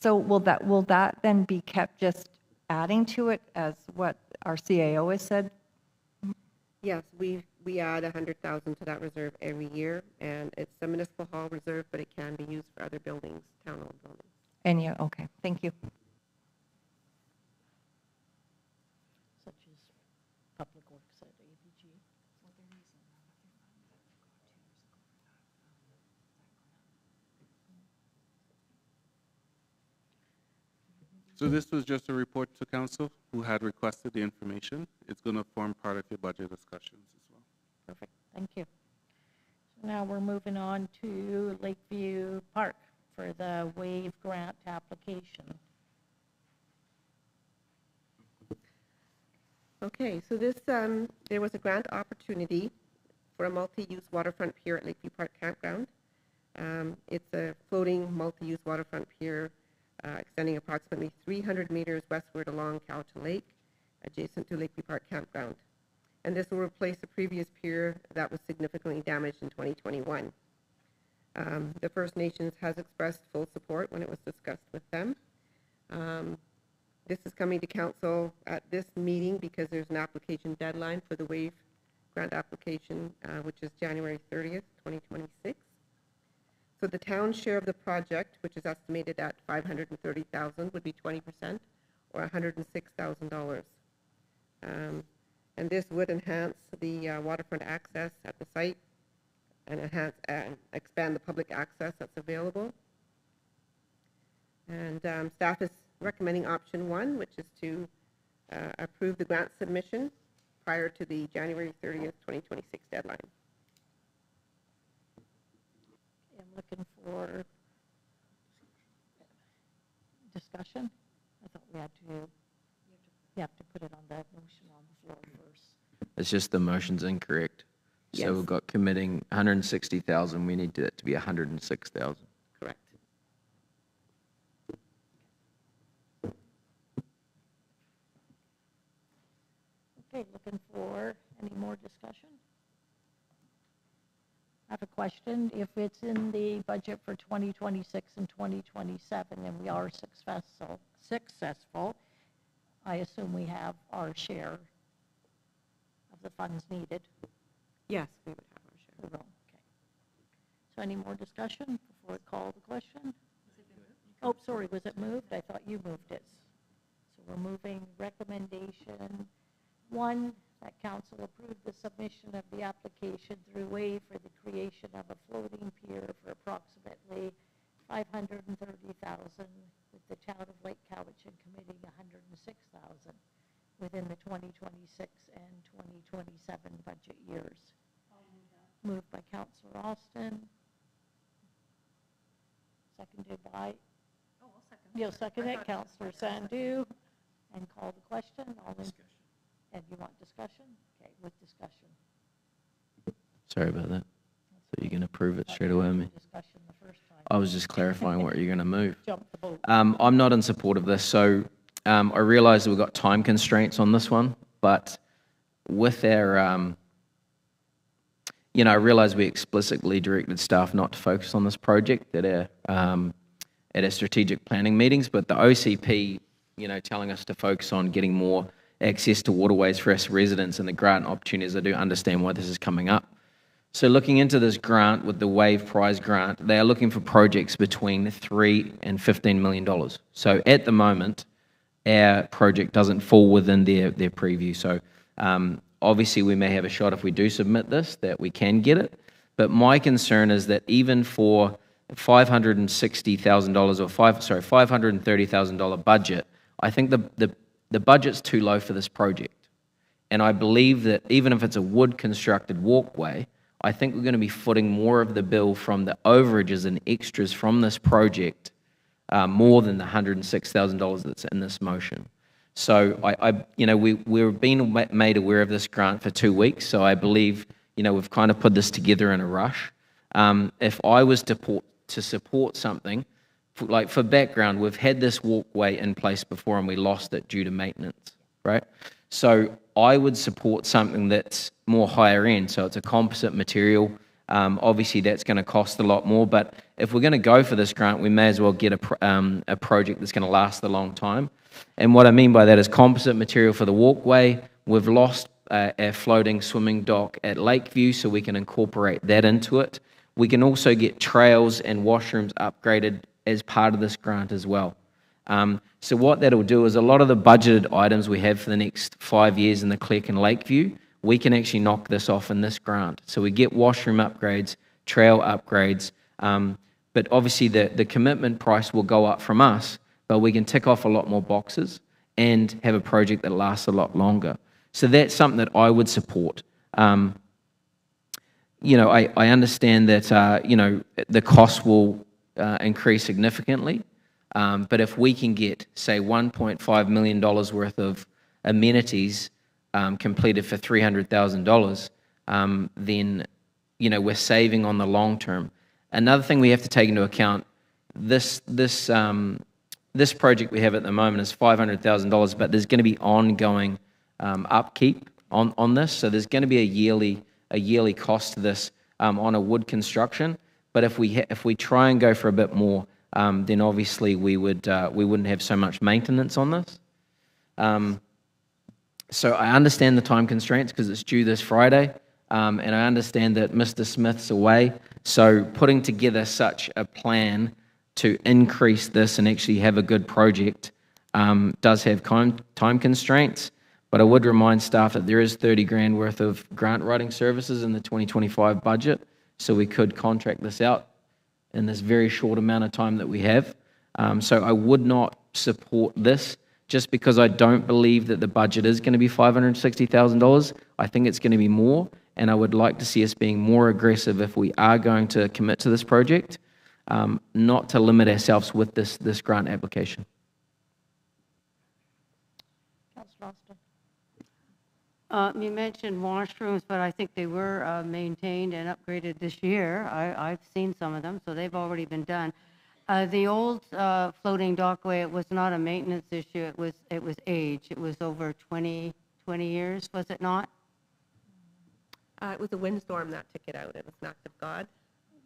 So will that then be kept just adding to it, as what our CAO has said? Yes, we add 100,000 to that reserve every year, and it's a municipal hall reserve, but it can be used for other buildings, town-owned buildings. And yeah, okay, thank you. such as Public Works at ABG. So this was just a report to council who had requested the information. It's going to form part of your budget discussions as well. Perfect, thank you. So now we're moving on to Lakeview Park for the WAVE grant application. Okay, so this, there was a grant opportunity for a multi-use waterfront pier at Lakeview Park Campground. It's a floating multi-use waterfront pier extending approximately 300 meters westward along Cowton Lake, adjacent to Lakeview Park Campground. And this will replace a previous pier that was significantly damaged in 2021. The First Nations has expressed full support when it was discussed with them. This is coming to council at this meeting because there's an application deadline for the WAVE grant application, which is January 30th, 2026. So the town's share of the project, which is estimated at $530,000, would be 20%, or $106,000. And this would enhance the waterfront access at the site and enhance and expand the public access that's available. And staff is recommending option 1, which is to approve the grant submission prior to the January 30th, 2026 deadline. I'm looking for discussion. I thought we had to, you have to put it on the motion on the floor first. It's just the motion's incorrect. So Yes. we've got committing 160,000, we need that to be 106,000. Correct. Okay, looking for any more discussion? I have a question. If it's in the budget for 2026 and 2027 and we are successful, I assume we have our share of the funds needed. Yes, we would have our share. We will, okay. So any more discussion before I call the question? Oh, sorry, was it moved? I thought you moved it. So we're moving recommendation 1, that council approve the submission of the application through WAVE for the creation of a floating pier for approximately $530,000, with the town of Lake Cowichan committing $106,000 within the 2026 and 2027 budget years. Moved by Councillor Austin. Seconded by? Oh, I'll second. You'll second it, Councillor Sandu. And call the question. All in. And you want discussion? Okay, with discussion. Sorry about that. So you can approve it straight away, I mean. Discussion the first time. I was just clarifying what you're going to move. Jump the boat. I'm not in support of this, so I realise that we've got time constraints on this one, but with our, I realise we explicitly directed staff not to focus on this project at our strategic planning meetings, but the OCP, telling us to focus on getting more access to waterways for us residents and the grant opportunities, I do understand why this is coming up. So looking into this grant with the WAVE Prize grant, they are looking for projects between $3 and $15 million. So at the moment, our project doesn't fall within their preview. So obviously we may have a shot if we do submit this that we can get it. But my concern is that even for $560,000 or $530,000 budget, I think the budget's too low for this project. And I believe that even if it's a wood-constructed walkway, I think we're going to be footing more of the bill from the overages and extras from this project, more than the $106,000 that's in this motion. So we've been made aware of this grant for 2 weeks, so I believe, we've kind of put this together in a rush. If I was to support something, like for background, we've had this walkway in place before and we lost it due to maintenance, right? So I would support something that's more higher end. So it's a composite material. Obviously, that's going to cost a lot more. But if we're going to go for this grant, we may as well get a project that's going to last a long time. And what I mean by that is composite material for the walkway. We've lost our floating swimming dock at Lakeview, so we can incorporate that into it. We can also get trails and washrooms upgraded as part of this grant as well. So what that'll do is a lot of the budgeted items we have for the next 5 years in the Cleck and Lakeview, we can actually knock this off in this grant. So we get washroom upgrades, trail upgrades, but obviously the commitment price will go up from us, but we can tick off a lot more boxes and have a project that lasts a lot longer. So that's something that I would support. You know, I understand that, you know, the cost will increase significantly, but if we can get, say, $1.5 million worth of amenities completed for $300,000, then, you know, we're saving on the long term. Another thing we have to take into account, this project we have at the moment is $500,000, but there's going to be ongoing upkeep on this, so there's going to be a yearly cost to this on a wood construction. But if we try and go for a bit more, then obviously we wouldn't have so much maintenance on this. So I understand the time constraints because it's due this Friday, and I understand that Mr. Smith's away. So putting together such a plan to increase this and actually have a good project does have time constraints. But I would remind staff that there is 30 grand worth of grant writing services in the 2025 budget, so we could contract this out in this very short amount of time that we have. So I would not support this just because I don't believe that the budget is going to be $560,000. I think it's going to be more, and I would like to see us being more aggressive if we are going to commit to this project, not to limit ourselves with this grant application. Councillor Austin. You mentioned washrooms, but I think they were maintained and upgraded this year. I've seen some of them, so they've already been done. The old floating dockway, it was not a maintenance issue, it was age. It was over 20 years, was it not? It was a windstorm that took it out. It was an act of God.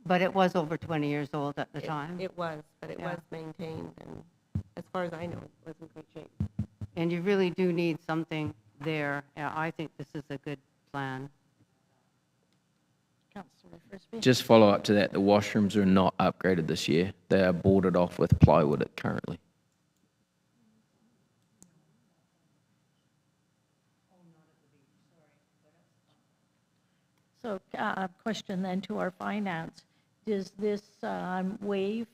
But it was over 20 years old at the time. It was, but it was maintained, and as far as I know, it was in great shape. And you really do need something there. Yeah, I think this is a good plan. Councillor Frisbee. Just follow up to that, the washrooms are not upgraded this year. They are boarded off with plywood currently. So question then to our finance. Does this waive,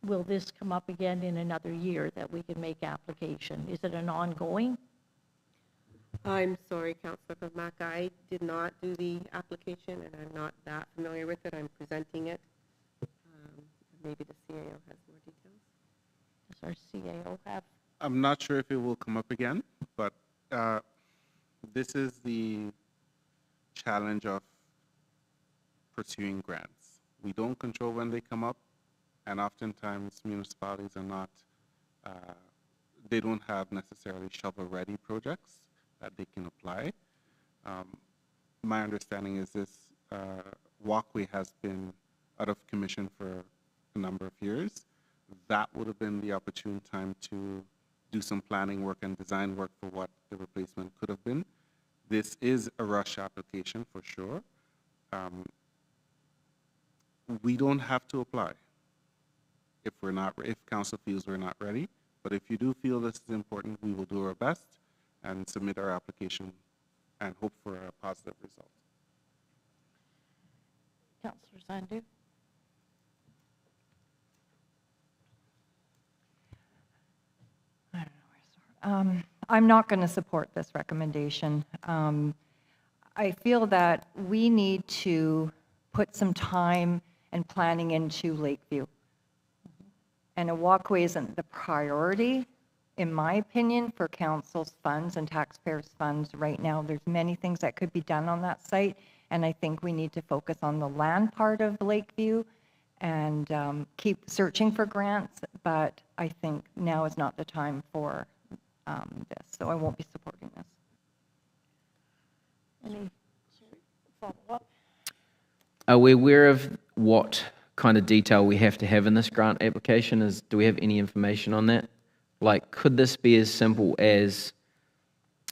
will this come up again in another year that we can make application? Is it an ongoing? I'm sorry, Councillor Mack, I did not do the application, and I'm not that familiar with it. I'm presenting it. Maybe the CAO has more details. Does our CAO have? I'm not sure if it will come up again, but this is the challenge of pursuing grants. We don't control when they come up, and oftentimes municipalities are not, they don't have necessarily shovel-ready projects that they can apply. My understanding is this walkway has been out of commission for a number of years. That would have been the opportune time to do some planning work and design work for what the replacement could have been. This is a rush application for sure. We don't have to apply if council feels we're not ready. But if you do feel this is important, we will do our best and submit our application and hope for a positive result. Councillor Sandu? I don't know where to start. I'm not going to support this recommendation. I feel that we need to put some time and planning into Lakeview. And a walkway isn't the priority, in my opinion, for council's funds and taxpayers' funds right now. There's many things that could be done on that site, and I think we need to focus on the land part of Lakeview and keep searching for grants, but I think now is not the time for this, so I won't be supporting this. Any follow-up? Are we aware of what kind of detail we have to have in this grant application? Do we have any information on that? Like, could this be as simple as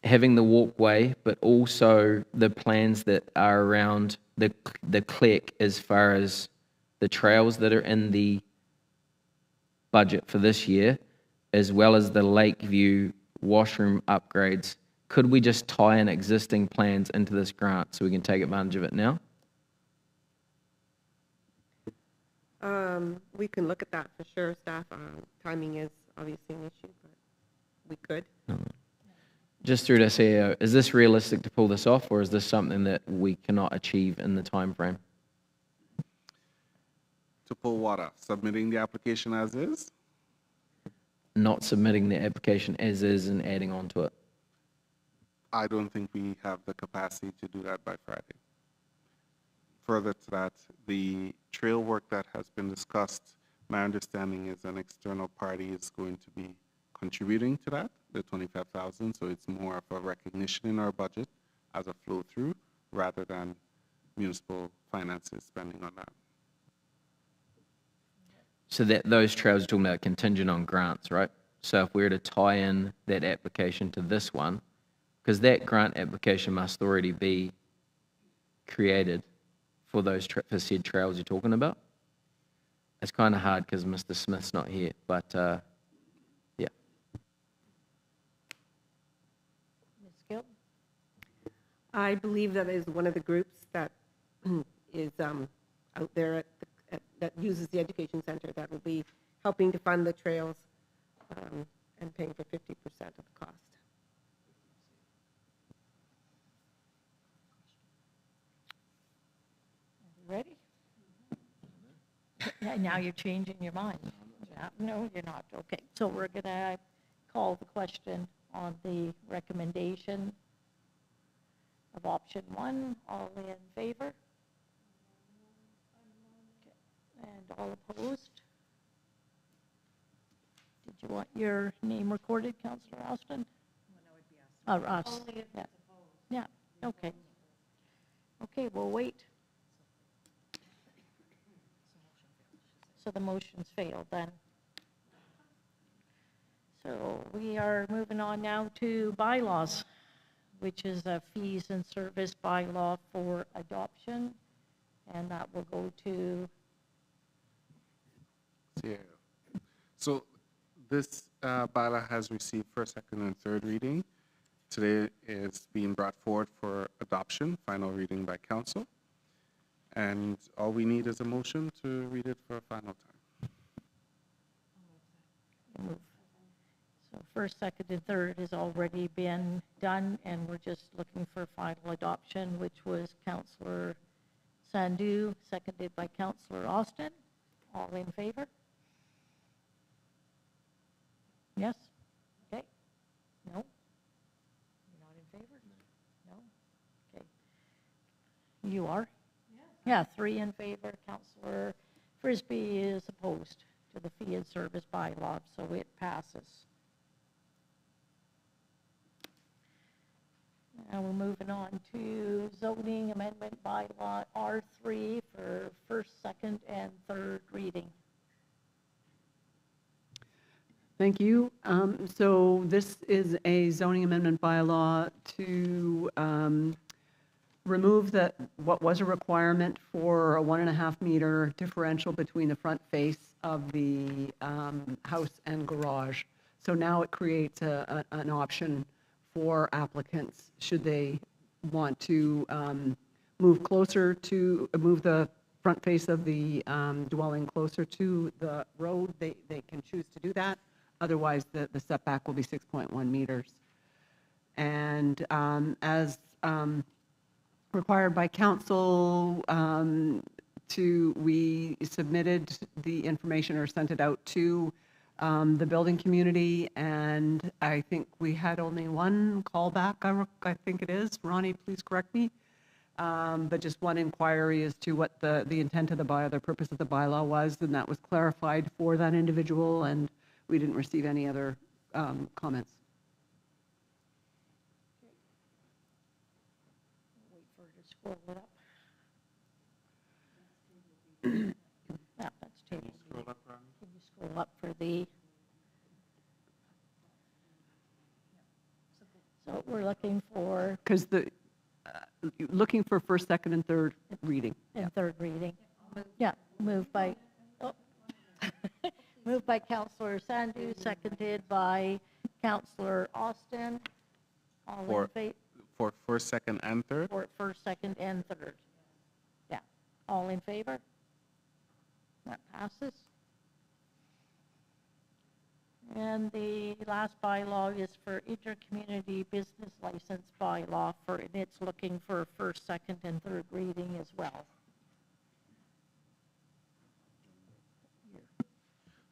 having the walkway, but also the plans that are around the CLEC as far as the trails that are in the budget for this year, as well as the Lakeview washroom upgrades, could we just tie in existing plans into this grant so we can take advantage of it now? We can look at that for sure, staff. Timing is obviously an issue, but we could. Just through to CEO, is this realistic to pull this off, or is this something that we cannot achieve in the time frame? To pull what off? Submitting the application as is? Not submitting the application as is and adding on to it. I don't think we have the capacity to do that by Friday. Further to that, the trail work that has been discussed, my understanding is an external party is going to be contributing to that, the 25,000. So it's more of a recognition in our budget as a flow through rather than municipal finances spending on that. So that those trails are talking about contingent on grants, right? So if we were to tie in that application to this one, because that grant application must already be created for those for said trails you're talking about. It's kind of hard because Mr. Smith's not here, but yeah. Ms. Gill? I believe that is one of the groups that is out there that uses the education center that will be helping to fund the trails and paying for 50% of the cost. Ready? Yeah, now you're changing your mind. Yeah, no, you're not. Okay, so we're going to call the question on the recommendation of option 1. All in favor? Okay. And all opposed? Did you want your name recorded, Councillor Austin? Oh, us. Yeah. Yeah, okay. Okay, we'll wait. So the motion's failed then. So we are moving on now to bylaws, which is a fees and service bylaw for adoption. And that will go to, Yeah. So this bylaw has received first, second, and third reading. Today is being brought forward for adoption, final reading by council. And all we need is a motion to read it for a final time. move. So first, second, and third has already been done, and we're just looking for final adoption, which was Councillor Sandhu, seconded by Councillor Austin. All in favor? Yes? Okay. No? You're not in favor? No? Okay. You are? Yeah, 3 in favor. Councillor Frisbee is opposed to the fee and service bylaw, so it passes. Now we're moving on to zoning amendment bylaw R3 for first, second, and third reading. Thank you. So this is a zoning amendment bylaw to remove what was a requirement for a 1.5 meter differential between the front face of the house and garage. So now it creates an option for applicants, should they want to move the front face of the dwelling closer to the road, they can choose to do that. Otherwise, the setback will be 6.1 meters. And as required by council, we submitted the information or sent it out to the building community, and I think we had only one callback, I think it is. Ronnie, please correct me. But just one inquiry as to what the intent of the purpose of the bylaw was, and that was clarified for that individual, and we didn't receive any other comments. Wait for her to scroll it up. Yeah, that's table. Scroll up, Ron. Can you scroll up for the? So we're looking for, Because looking for first, second, and third reading. in third reading. Yeah, moved by, Moved by Counselor Sandhu, seconded by Counselor Austin. All in For- favor, For first, second, and third? for first, second, and third. Yeah, all in favor? That passes. And the last bylaw is for intercommunity business license bylaw for, and it's looking for first, second, and third reading as well.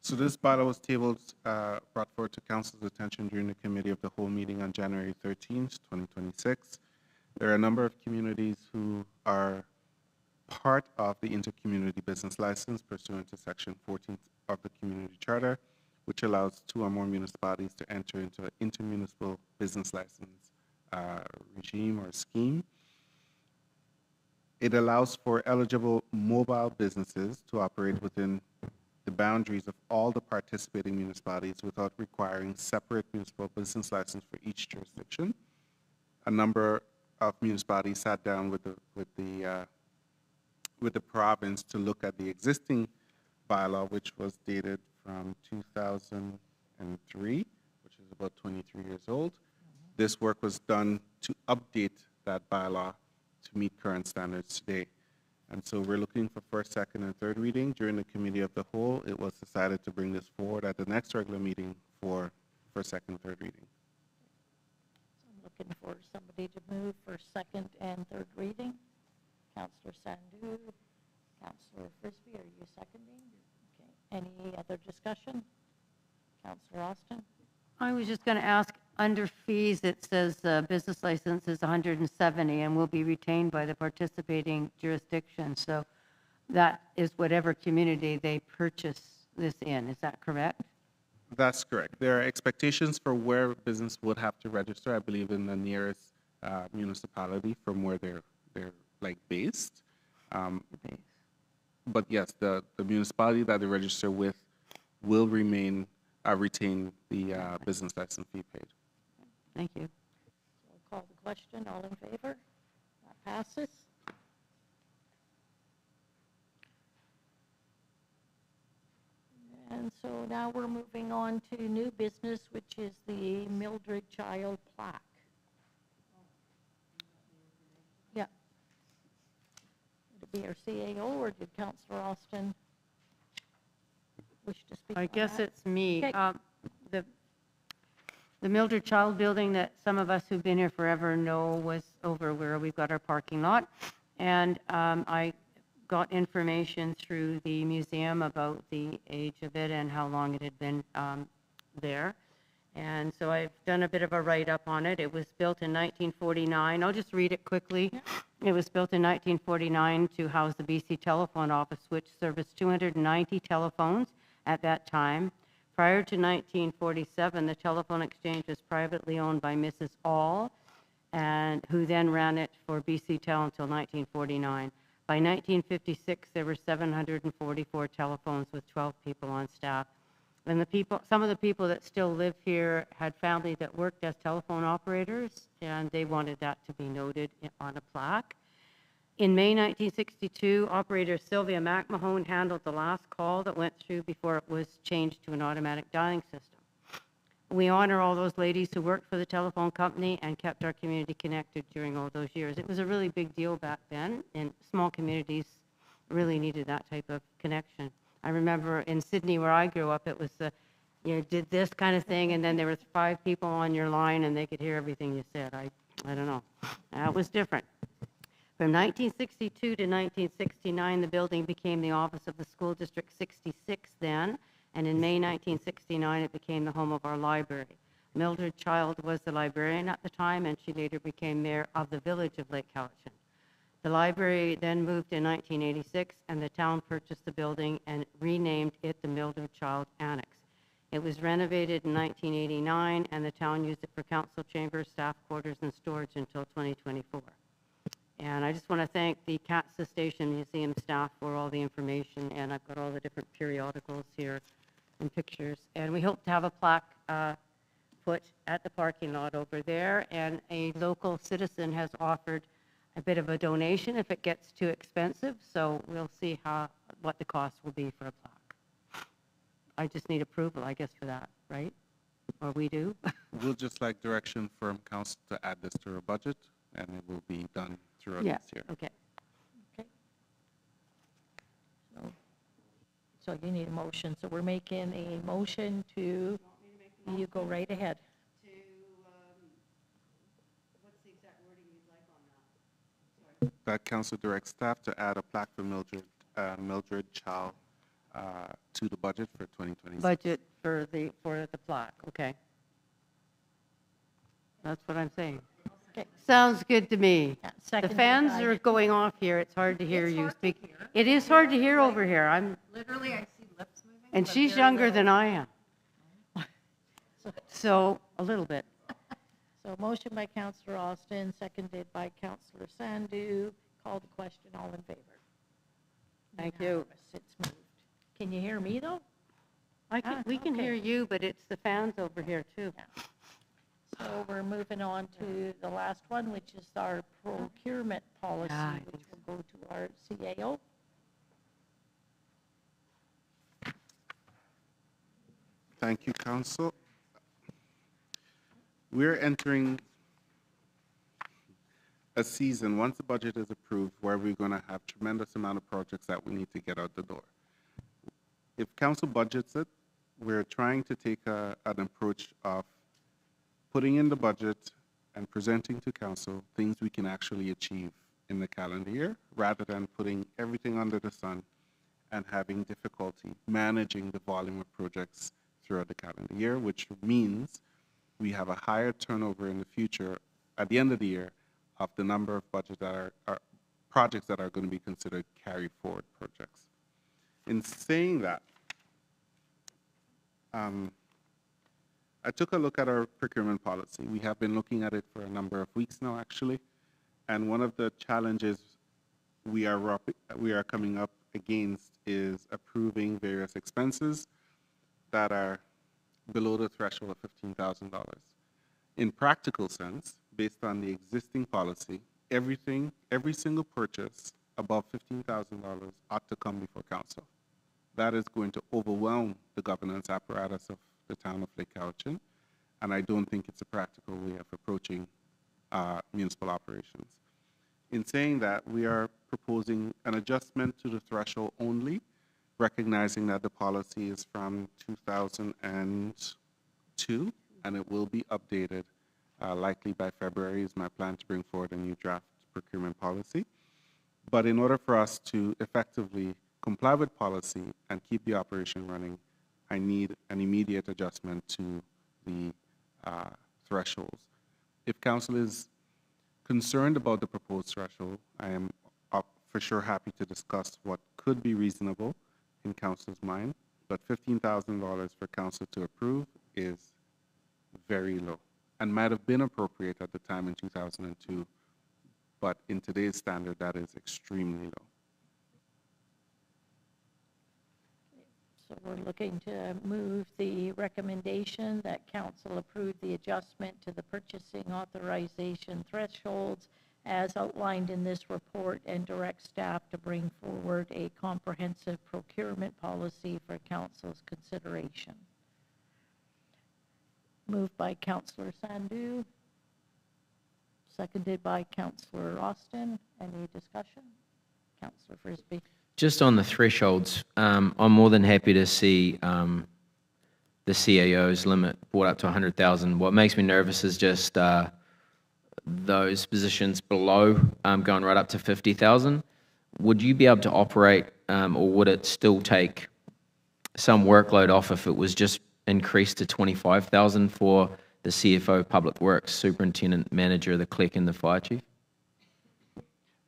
So this bylaw was tabled, brought forward to council's attention during the committee of the whole meeting on January 13th, 2026. There are a number of communities who are part of the intercommunity business license pursuant to section 14 of the community charter, which allows 2 or more municipalities to enter into an intermunicipal business license regime or scheme. It allows for eligible mobile businesses to operate within the boundaries of all the participating municipalities without requiring separate municipal business license for each jurisdiction. A number of municipalities sat down with the province to look at the existing bylaw, which was dated from 2003, which is about 23 years old. This work was done to update that bylaw to meet current standards today. And so we're looking for first, second, and third reading. During the committee of the whole, it was decided to bring this forward at the next regular meeting for first, second, third reading. So I'm looking for somebody to move for second and third reading. Counselor Sandhu, Counselor Frisbee, are you seconding? Okay. Any other discussion? Counselor Austin? I was just going to ask, under fees, it says business license is 170 and will be retained by the participating jurisdiction. So that is whatever community they purchase this in. Is that correct? That's correct. There are expectations for where business would have to register, I believe, in the nearest municipality from where they're like based. But yes, the municipality that they register with will retain the business license fee paid. Thank you. So I'll call the question. All in favor? That passes. And so now we're moving on to new business, which is the Mildred Child plaque. Yeah. Would it be our CAO, or did Councillor Austin wish to speak I on guess that? it's me. Okay. The Mildred Child building that some of us who've been here forever know was over where we've got our parking lot. And I got information through the museum about the age of it and how long it had been there. And so I've done a bit of a write-up on it. It was built in 1949. I'll just read it quickly. It was built in 1949 to house the BC Telephone Office, which serviced 290 telephones at that time. Prior to 1947, the telephone exchange was privately owned by Mrs. All, and who then ran it for BC Tel until 1949. By 1956, there were 744 telephones with 12 people on staff. And some of the people that still live here had family that worked as telephone operators, and they wanted that to be noted on a plaque. In May 1962, operator Sylvia McMahon handled the last call that went through before it was changed to an automatic dialing system. We honor all those ladies who worked for the telephone company and kept our community connected during all those years. It was a really big deal back then, and small communities really needed that type of connection. I remember in Sydney, where I grew up, it was did this kind of thing, and then there were 5 people on your line, and they could hear everything you said. I don't know. That was different. From 1962 to 1969, the building became the office of the School District 66 then, and in May 1969, it became the home of our library. Mildred Child was the librarian at the time, and she later became mayor of the village of Lake Cowichan. The library then moved in 1986, and the town purchased the building and renamed it the Mildred Child Annex. It was renovated in 1989, and the town used it for council chambers, staff quarters, and storage until 2024. And I just want to thank the CATSA Station Museum staff for all the information, and I've got all the different periodicals here and pictures. And we hope to have a plaque put at the parking lot over there, and a local citizen has offered a bit of a donation if it gets too expensive, so we'll see what the cost will be for a plaque. I just need approval, I guess, for that, right? Or we do? We'll just like direction from council to add this to our budget, and it will be done throughout Yeah, this year. okay. Okay. So you need a motion. So we're making a motion to, you go right ahead. That council directs staff to add a plaque for Mildred Chow to the budget for 2026. Budget for the plaque, okay. That's what I'm saying. Okay. Sounds good to me. Yeah, The seconded fans by- are going off here, it's hard to hear you speak. It is hard to hear over here, Literally, I see lips moving. and she's younger than I am. So, a little bit. So motion by Councillor Austin, seconded by Councillor Sandu. Call the question, all in favor? Thank you. Unanimous. It's moved. Can you hear me, though? We can okay. hear you, but it's the fans over here, too. So we're moving on to the last one, which is our procurement policy, Yeah, which will go to our CAO. Thank you, council. We're entering a season, once the budget is approved, where we're going to have tremendous amount of projects that we need to get out the door. If council budgets it, we're trying to take an approach of putting in the budget and presenting to council things we can actually achieve in the calendar year, rather than putting everything under the sun and having difficulty managing the volume of projects throughout the calendar year, which means we have a higher turnover in the future at the end of the year of the number of budget that are projects that are going to be considered carry forward projects. In saying that, I took a look at our procurement policy. We have been looking at it for a number of weeks now, actually, and one of the challenges we are coming up against is approving various expenses that are below the threshold of $15,000. In practical sense, based on the existing policy, every single purchase above $15,000 ought to come before council. That is going to overwhelm the governance apparatus of the town of Lake Cowichan, and I don't think it's a practical way of approaching municipal operations. In saying that, we are proposing an adjustment to the threshold only, recognizing that the policy is from 2002, and it will be updated likely by February is my plan to bring forward a new draft procurement policy. But in order for us to effectively comply with policy and keep the operation running, I need an immediate adjustment to the thresholds. If council is concerned about the proposed threshold, I am for sure happy to discuss what could be reasonable in council's mind, but $15,000 for council to approve is very low and might have been appropriate at the time in 2002, but in today's standard, that is extremely low. So we're looking to move the recommendation that council approve the adjustment to the purchasing authorization thresholds as outlined in this report, and direct staff to bring forward a comprehensive procurement policy for council's consideration. Moved by Councillor Sandu, seconded by Councillor Austin. Any discussion? Councillor Frisbee. Just on the thresholds, I'm more than happy to see the CAO's limit brought up to 100,000. What makes me nervous is just those positions below going right up to 50,000. Would you be able to operate, or would it still take some workload off if it was just increased to 25,000 for the CFO, Public Works, Superintendent, Manager, the clerk, and the fire chief?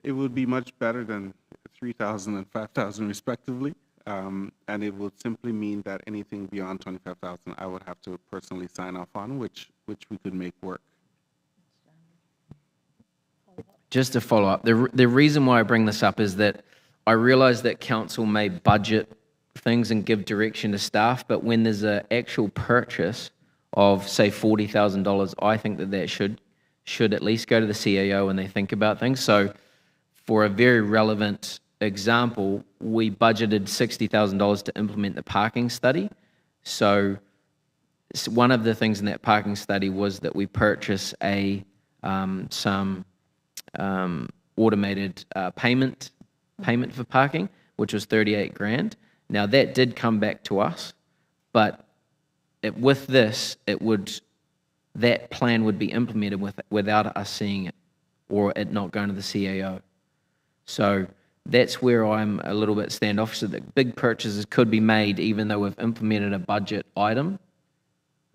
It would be much better than 3,000 and 5,000 respectively, and it would simply mean that anything beyond 25,000 I would have to personally sign off on, which we could make work. Just to follow up, the reason why I bring this up is that I realize that council may budget things and give direction to staff, but when there's an actual purchase of, say, $40,000, I think that should at least go to the CAO when they think about things. So for a very relevant example, we budgeted $60,000 to implement the parking study. So one of the things in that parking study was that we purchase some automated payment for parking, which was 38 grand. Now that did come back to us, but with this, that plan would be implemented without us seeing it, or it not going to the CAO. So that's where I'm a little bit standoffish, that big purchases could be made even though we've implemented a budget item.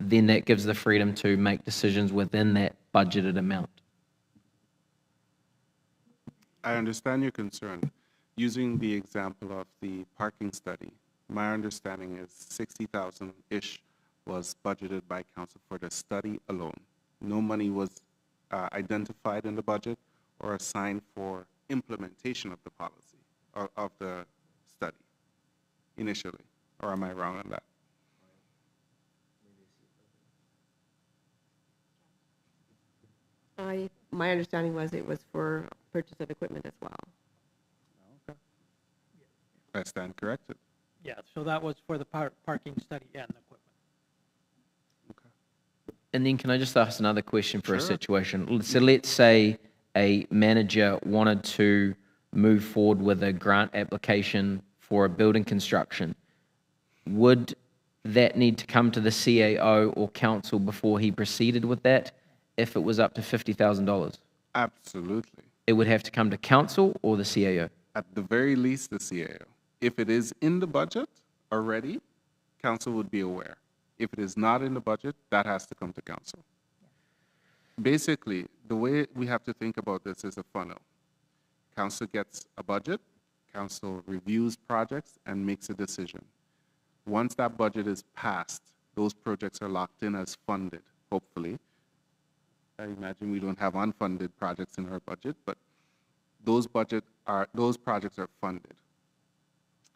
Then that gives the freedom to make decisions within that budgeted amount. I understand your concern. Using the example of the parking study, my understanding is 60,000-ish was budgeted by council for the study alone. No money was identified in the budget or assigned for implementation of the policy or of the study initially. Or am I wrong on that? My understanding was it was for purchase of equipment as well. Okay. I stand corrected. Yeah, so that was for the parking study and the equipment. And then can I just ask another question for a Sure. situation? So let's say a manager wanted to move forward with a grant application for a building construction. Would that need to come to the CAO or council before he proceeded with that if it was up to $50,000? Absolutely. It would have to come to council or the CAO? At the very least, the CAO. If it is in the budget already, council would be aware. If it is not in the budget, that has to come to council. Basically, the way we have to think about this is a funnel. Council gets a budget, council reviews projects and makes a decision. Once that budget is passed, those projects are locked in as funded, hopefully. I imagine we don't have unfunded projects in our budget, but those projects are funded.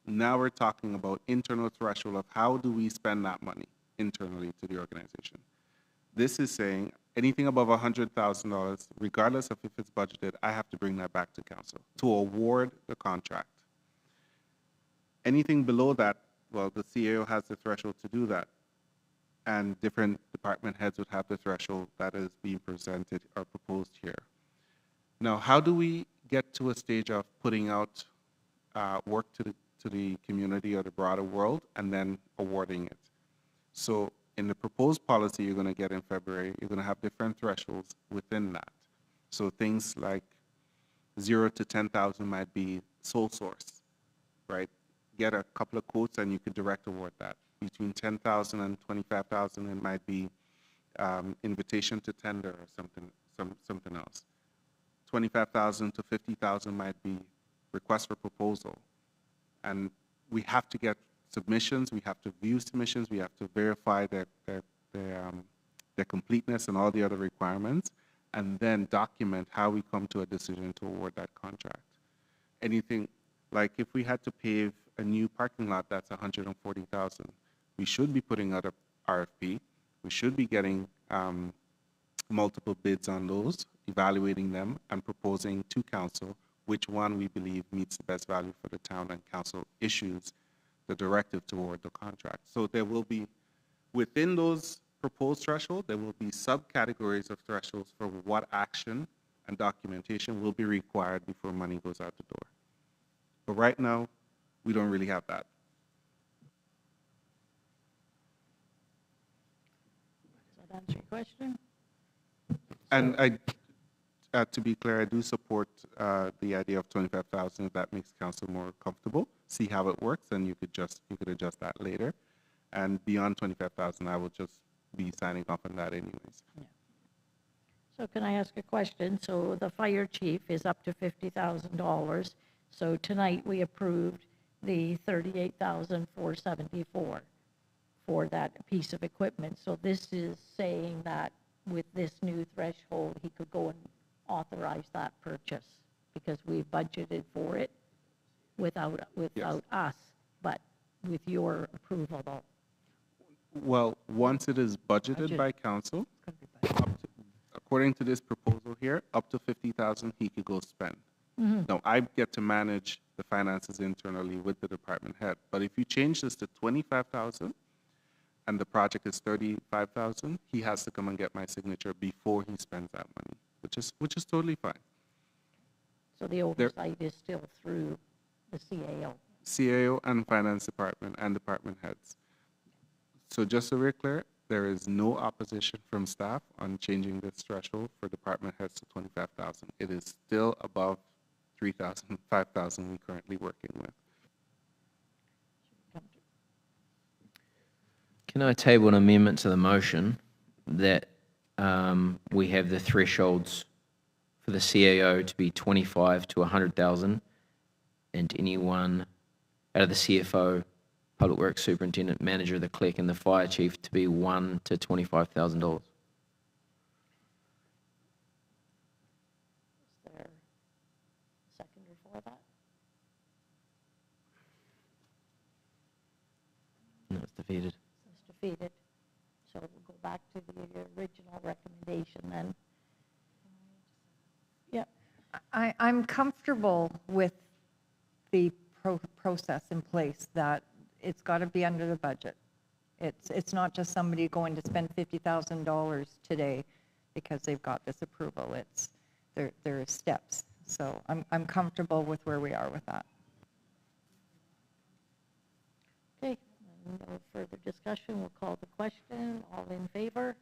Now we're talking about internal threshold of how do we spend that money internally to the organization. This is saying anything above $100,000, regardless of if it's budgeted, I have to bring that back to council to award the contract. Anything below that, well, the CAO has the threshold to do that. And different department heads would have the threshold that is being presented or proposed here. Now, how do we get to a stage of putting out work to the community or the broader world and then awarding it? So in the proposed policy you're going to get in February, you're going to have different thresholds within that. So things like 0 to 10,000 might be sole source, right? Get a couple of quotes and you could direct award that. Between 10,000 and 25,000, it might be invitation to tender or something else. 25,000 to 50,000 might be request for proposal. And we have to get submissions, we have to view submissions, we have to verify their completeness and all the other requirements, and then document how we come to a decision to award that contract. Anything, like if we had to pave a new parking lot that's 140,000, we should be putting out a RFP, we should be getting multiple bids on those, evaluating them, and proposing to council which one we believe meets the best value for the town, and council issues the directive to award the contract. So there will be, within those proposed thresholds, there will be subcategories of thresholds for what action and documentation will be required before money goes out the door. But right now, we don't really have that. Does that answer your question? And to be clear, I do support the idea of 25,000 if that makes council more comfortable. See how it works, and you could adjust that later. And beyond 25,000, I will just be signing off on that anyways. Yeah. So can I ask a question? So the fire chief is up to $50,000. So tonight we approved the $38,474 for that piece of equipment. So this is saying that with this new threshold, he could go and authorize that purchase because we budgeted for it without us, but with your approval though. Well, once it is budgeted by council, according to this proposal here, up to 50,000 he could go spend. Now, I get to manage the finances internally with the department head, but if you change this to 25,000, and the project is 35,000, he has to come and get my signature before he spends that money, which is totally fine. So the oversight is still through the CAO. CAO and finance department and department heads. So just so we're clear, there is no opposition from staff on changing this threshold for department heads to 25,000. It is still above 3,000, 5,000 we're currently working with. Can I table an amendment to the motion that we have the thresholds for the CAO to be 25 to 100,000, and anyone out of the CFO, Public Works Superintendent, Manager, the clerk, and the fire chief to be $1,000 to $25,000? Is there a seconder for that? No, it's defeated. It's defeated. So we'll go back to the original recommendation then. Yeah. I'm comfortable with the process in place that it's got to be under the budget. It's not just somebody going to spend $50,000 today because they've got this approval. There are steps. So I'm comfortable with where we are with that. Okay, no further discussion. We'll call the question. All in favor?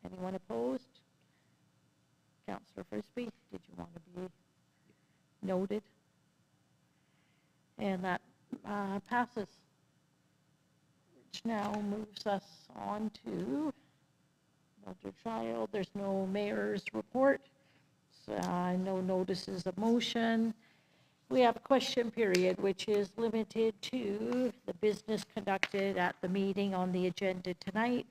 Anyone opposed? Councillor Frisbee, did you want to be noted? And that passes, which now moves us on to Mildred Child. There's no mayor's report, so, no notices of motion. We have a question period, which is limited to the business conducted at the meeting on the agenda tonight.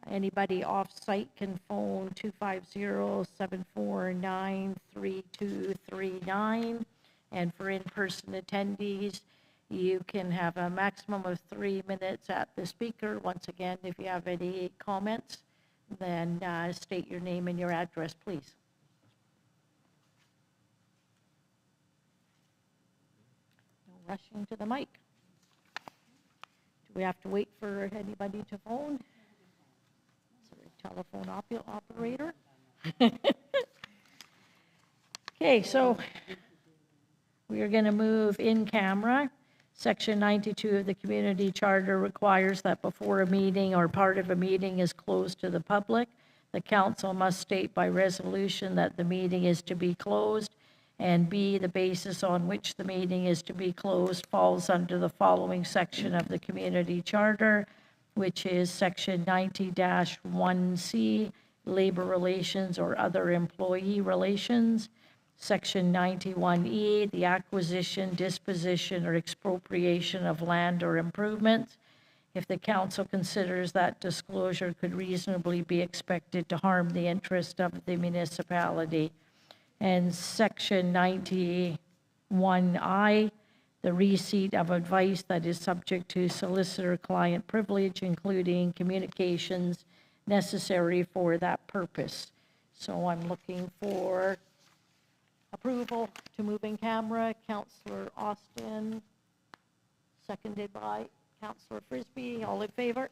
Anybody off-site can phone 250-749-3239. And for in-person attendees, you can have a maximum of 3 minutes at the speaker. Once again, if you have any comments, then state your name and your address, please. No rushing to the mic. Do we have to wait for anybody to phone? Telephone operator. Okay, so we are going to move in camera. Section 92 of the Community Charter requires that before a meeting or part of a meeting is closed to the public, the council must state by resolution that the meeting is to be closed, and B, the basis on which the meeting is to be closed falls under the following section of the Community Charter, which is Section 90-1C, Labor Relations or Other Employee Relations. Section 91E, the acquisition, disposition, or expropriation of land or improvements. If the council considers that disclosure could reasonably be expected to harm the interest of the municipality. And Section 91I, the receipt of advice that is subject to solicitor-client privilege, including communications necessary for that purpose. So I'm looking for approval to move in camera. Councillor Austin, seconded by Councillor Frisbee. All in favor?